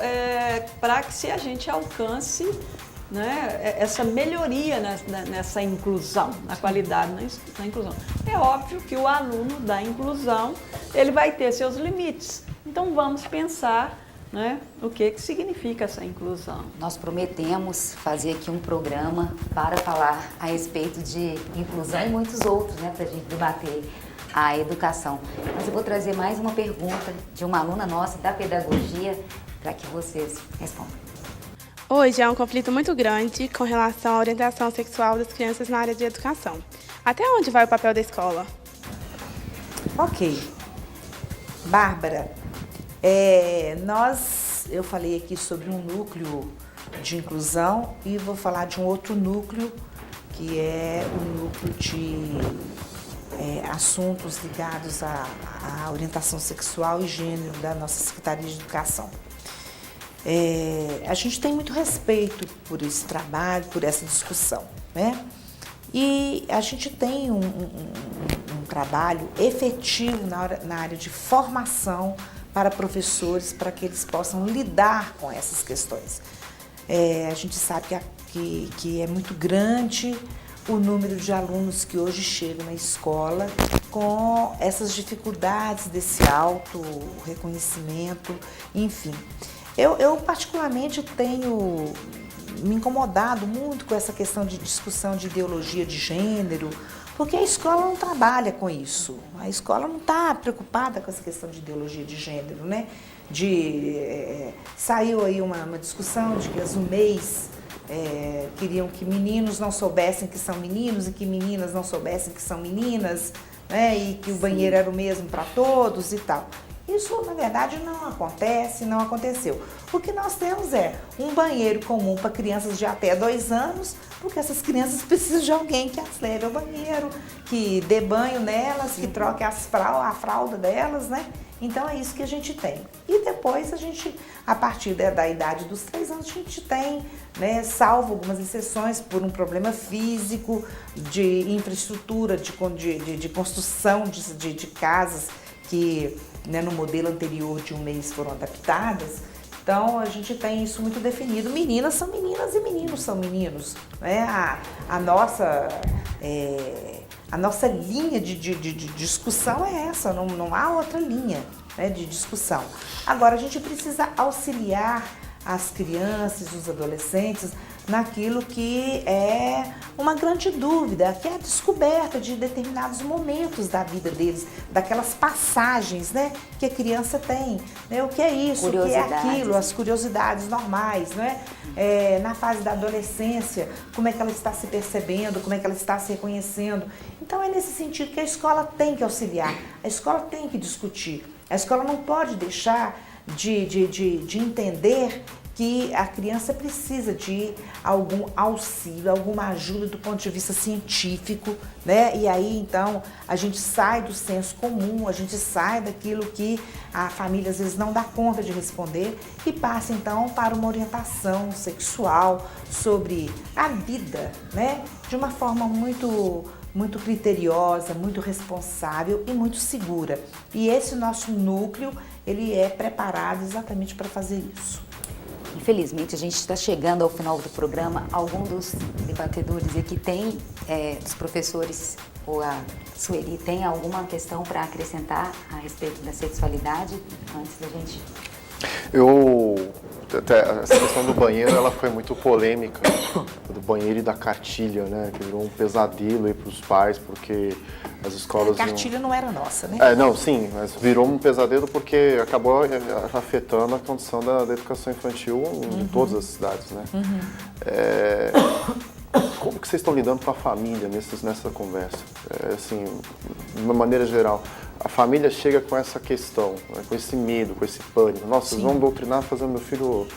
para que a gente alcance, né, essa melhoria nessa inclusão, na qualidade na inclusão. É óbvio que o aluno da inclusão, ele vai ter seus limites. Então vamos pensar, né, o que significa essa inclusão. Nós prometemos fazer aqui um programa para falar a respeito de inclusão e muitos outros, né, para a gente debater a educação. Mas eu vou trazer mais uma pergunta de uma aluna nossa da pedagogia para que vocês respondam. Hoje é um conflito muito grande com relação à orientação sexual das crianças na área de educação. Até onde vai o papel da escola? Ok. Bárbara, eu falei aqui sobre um núcleo de inclusão e vou falar de um outro núcleo, que é o núcleo de assuntos ligados à orientação sexual e gênero da nossa Secretaria de Educação. A gente tem muito respeito por esse trabalho, por essa discussão, né? E a gente tem um trabalho efetivo na área de formação para professores, para que eles possam lidar com essas questões. A gente sabe que é muito grande o número de alunos que hoje chegam na escola com essas dificuldades desse auto-reconhecimento, enfim. Eu particularmente tenho me incomodado muito com essa questão de discussão de ideologia de gênero, porque a escola não trabalha com isso. A escola não está preocupada com essa questão de ideologia de gênero, né? Saiu aí uma discussão de que as UMEIs queriam que meninos não soubessem que são meninos e que meninas não soubessem que são meninas, né? E que o banheiro era o mesmo para todos e tal. Isso, na verdade, não acontece, não aconteceu. O que nós temos é um banheiro comum para crianças de até 2 anos, porque essas crianças precisam de alguém que as leve ao banheiro, que dê banho nelas, que troque a fralda delas, né? Então é isso que a gente tem. E depois a partir da idade dos 3 anos, a gente tem, né, salvo algumas exceções por um problema físico, de infraestrutura, de construção de casas que, né, no modelo anterior de 1 mês foram adaptadas. Então a gente tem isso muito definido. Meninas são meninas e meninos são meninos, né? A nossa linha de discussão é essa, não há outra linha, né, de discussão. Agora, a gente precisa auxiliar as crianças, os adolescentes, naquilo que é uma grande dúvida, que é a descoberta de determinados momentos da vida deles, daquelas passagens, né, que a criança tem, né, o que é isso, o que é aquilo, as curiosidades normais, né, na fase da adolescência, como é que ela está se percebendo, como é que ela está se reconhecendo. Então é nesse sentido que a escola tem que auxiliar, a escola tem que discutir, a escola não pode deixar de entender que a criança precisa de algum auxílio, alguma ajuda do ponto de vista científico, né? E aí, então, a gente sai do senso comum, a gente sai daquilo que a família às vezes não dá conta de responder e passa, então, para uma orientação sexual sobre a vida, né? De uma forma muito criteriosa, muito responsável e muito segura. E esse nosso núcleo, ele é preparado exatamente para fazer isso. Infelizmente, a gente está chegando ao final do programa. Algum dos debatedores aqui tem, dos professores, ou a Sueli, tem alguma questão para acrescentar a respeito da sexualidade, antes da gente... Essa questão do banheiro, ela foi muito polêmica, do banheiro e da cartilha, né, que virou um pesadelo aí para os pais, porque as escolas... A cartilha não era nossa, né? Não, sim, mas virou um pesadelo porque acabou afetando a condição da educação infantil em todas as cidades, né? Como que vocês estão lidando com a família nessa conversa? Assim, de uma maneira geral, a família chega com essa questão, né, com esse medo, com esse pânico. Nossa, vocês vão doutrinar, fazendo meu filho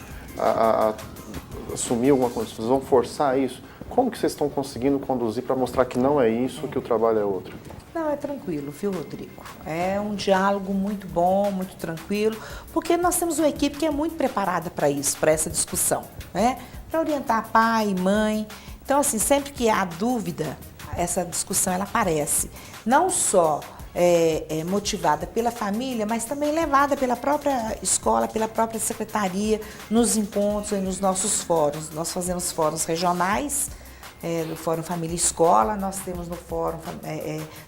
assumir alguma coisa, vocês vão forçar isso. Como que vocês estão conseguindo conduzir para mostrar que não é isso, que o trabalho é outro? Não, é tranquilo, viu, Rodrigo? É um diálogo muito bom, muito tranquilo, porque nós temos uma equipe que é muito preparada para isso, para essa discussão, né? Para orientar pai e mãe. Então, assim, sempre que há dúvida, essa discussão ela aparece. Não só motivada pela família, mas também levada pela própria escola, pela própria secretaria, nos encontros e nos nossos fóruns. Nós fazemos fóruns regionais, no Fórum Família Escola, nós temos no Fórum,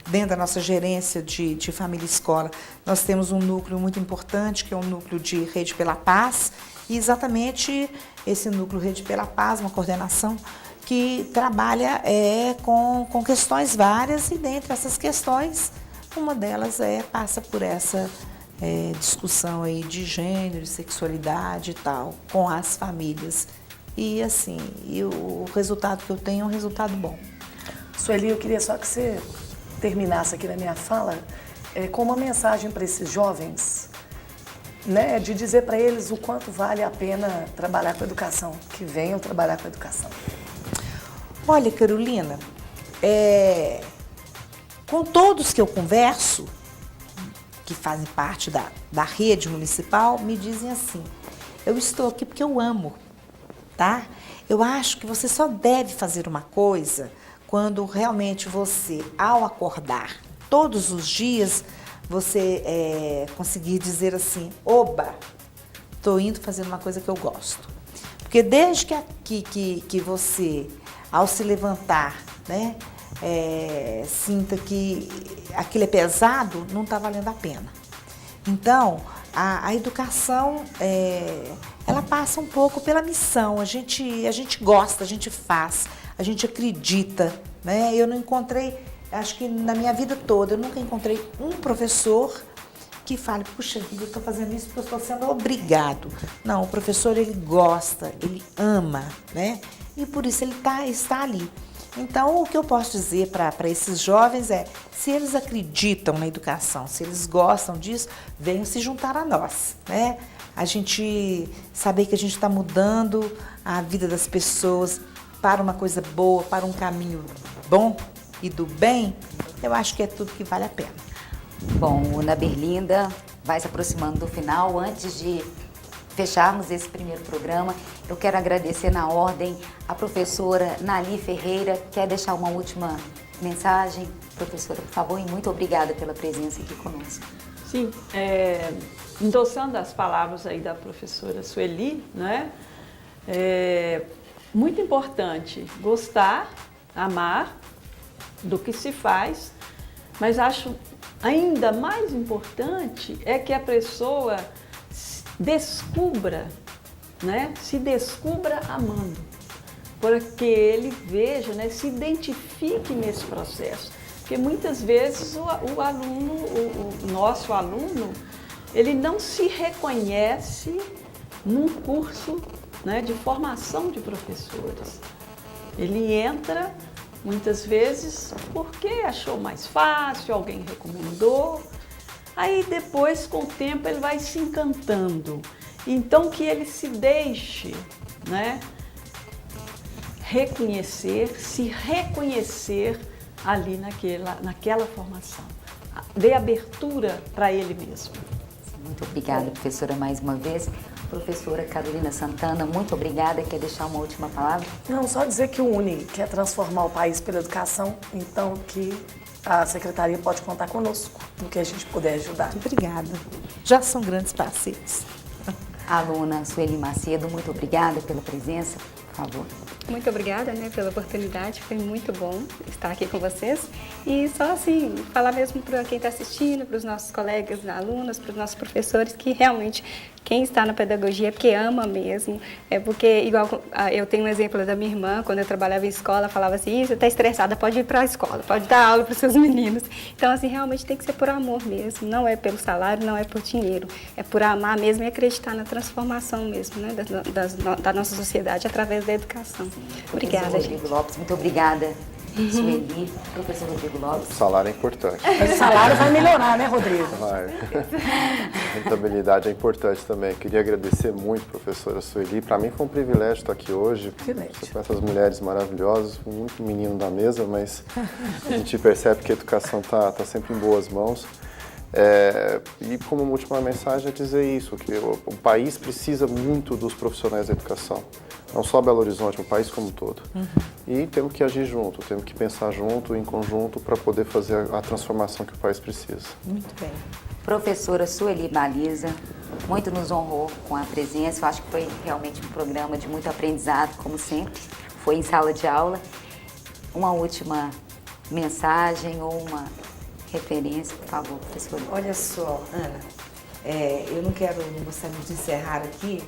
dentro da nossa gerência de Família Escola, nós temos um núcleo muito importante, que é um núcleo de Rede pela Paz, e exatamente esse núcleo Rede pela Paz, uma coordenação que trabalha com questões várias, e dentre essas questões, uma delas passa por essa discussão aí de gênero, sexualidade e tal, com as famílias. E assim, o resultado que eu tenho é um resultado bom. Sueli, eu queria só que você terminasse aqui na minha fala com uma mensagem para esses jovens, né, de dizer para eles o quanto vale a pena trabalhar com a educação, que venham trabalhar com a educação. Olha, Carolina, com todos que eu converso, que fazem parte da rede municipal, me dizem assim: eu estou aqui porque eu amo, tá? Eu acho que você só deve fazer uma coisa quando realmente você, ao acordar todos os dias, você conseguir dizer assim: oba, estou indo fazer uma coisa que eu gosto. Porque desde que você, ao se levantar, né, sinta que aquilo é pesado, não está valendo a pena. Então, a educação, ela passa um pouco pela missão. A gente gosta, a gente faz, a gente acredita, né? Eu não encontrei, acho que na minha vida toda, eu nunca encontrei um professor que fale: puxa vida, eu estou fazendo isso porque eu estou sendo obrigado. Não, o professor, ele gosta, ele ama, né? E por isso ele está ali. Então, o que eu posso dizer para esses jovens se eles acreditam na educação, se eles gostam disso, venham se juntar a nós, né? A gente saber que a gente está mudando a vida das pessoas para uma coisa boa, para um caminho bom e do bem, eu acho que é tudo que vale a pena. Bom, Ana Berlinda vai se aproximando do final. Antes de fecharmos esse primeiro programa, eu quero agradecer na ordem a professora Nali Ferreira. Quer deixar uma última mensagem, professora, por favor? E muito obrigada pela presença aqui conosco. Sim, endossando as palavras aí da professora Sueli, né? Muito importante gostar, amar do que se faz, mas acho ainda mais importante é que a pessoa descubra, né? Se descubra amando, porque ele veja, né? Se identifique nesse processo, porque muitas vezes o aluno, o nosso aluno, ele não se reconhece num curso, né, de formação de professores. Ele entra muitas vezes porque achou mais fácil, alguém recomendou. Aí depois, com o tempo, ele vai se encantando. Então, que ele se deixe, né, reconhecer, se reconhecer ali naquela formação. Dê abertura para ele mesmo. Muito obrigada, professora, mais uma vez. Professora Carolina Santana, muito obrigada. Quer deixar uma última palavra? Não, só dizer que o UNE quer transformar o país pela educação, então que a Secretaria pode contar conosco no que a gente puder ajudar. Obrigada. Já são grandes parceiros. A aluna Sueli Macedo, muito obrigada pela presença. Por favor. Muito obrigada, né, pela oportunidade, foi muito bom estar aqui com vocês. E só assim, falar mesmo para quem está assistindo, para os nossos colegas alunos, para os nossos professores, que realmente quem está na pedagogia é porque ama mesmo. É porque, igual eu tenho um exemplo da minha irmã, quando eu trabalhava em escola, falava assim, você está estressada, pode ir para a escola, pode dar aula para os seus meninos. Então, assim, realmente tem que ser por amor mesmo, não é pelo salário, não é por dinheiro, é por amar mesmo e acreditar na transformação mesmo, né, da nossa sociedade através da educação. Obrigada, Professor gente. Rodrigo Lopes, muito obrigada. Sueli, professor Rodrigo Lopes. O salário é importante. Mas o salário vai melhorar, né, Rodrigo? Vai. A rentabilidade é importante também. Queria agradecer muito, professora Sueli. Para mim foi um privilégio estar aqui hoje. Com essas mulheres maravilhosas, muito menino da mesa, mas a gente percebe que a educação está sempre em boas mãos. E como uma última mensagem é dizer isso, que o país precisa muito dos profissionais da educação. Não só Belo Horizonte, o país como um todo. E temos que agir junto, temos que pensar junto, em conjunto, para poder fazer a transformação que o país precisa. Muito bem. Professora Sueli Baliza, muito nos honrou com a presença. Eu acho que foi realmente um programa de muito aprendizado, como sempre. Foi em sala de aula. Uma última mensagem ou uma referência, por favor, professora. Olha só, Ana, eu não gostaria de encerrar aqui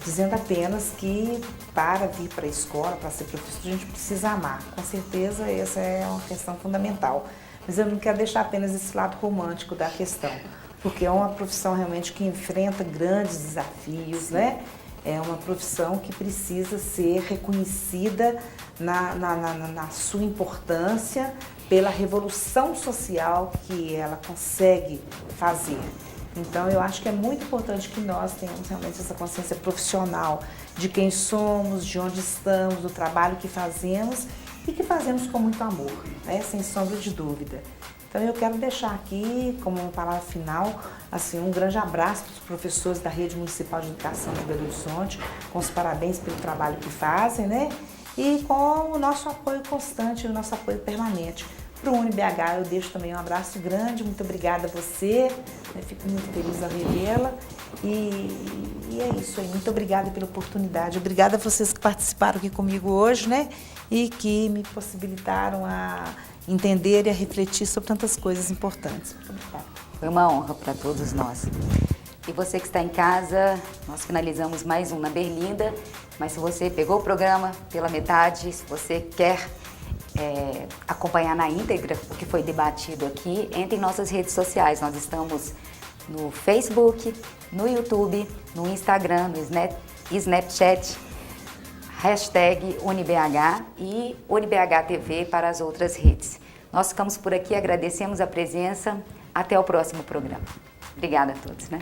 dizendo apenas que para vir para a escola, para ser professor, a gente precisa amar. Com certeza essa é uma questão fundamental. Mas eu não quero deixar apenas esse lado romântico da questão, porque é uma profissão realmente que enfrenta grandes desafios, né? É uma profissão que precisa ser reconhecida na sua importância, pela revolução social que ela consegue fazer. Então, eu acho que é muito importante que nós tenhamos realmente essa consciência profissional de quem somos, de onde estamos, do trabalho que fazemos e que fazemos com muito amor, né? Sem sombra de dúvida. Então, eu quero deixar aqui, como uma palavra final, assim, um grande abraço para os professores da Rede Municipal de Educação de Belo Horizonte, com os parabéns pelo trabalho que fazem, né? E com o nosso apoio constante, o nosso apoio permanente. Para o UniBH eu deixo também um abraço grande, muito obrigada a você, fico muito feliz ao revê-la e é isso aí, muito obrigada pela oportunidade, obrigada a vocês que participaram aqui comigo hoje, né, e que me possibilitaram a entender e a refletir sobre tantas coisas importantes. Muito obrigada. Foi uma honra para todos nós. E você que está em casa, nós finalizamos mais um Na Berlinda, mas se você pegou o programa pela metade, se você quer acompanhar na íntegra o que foi debatido aqui, entre em nossas redes sociais. Nós estamos no Facebook, no YouTube, no Instagram, no Snapchat, #UniBH e UniBHTV para as outras redes. Nós ficamos por aqui, agradecemos a presença. Até o próximo programa. Obrigada a todos, né?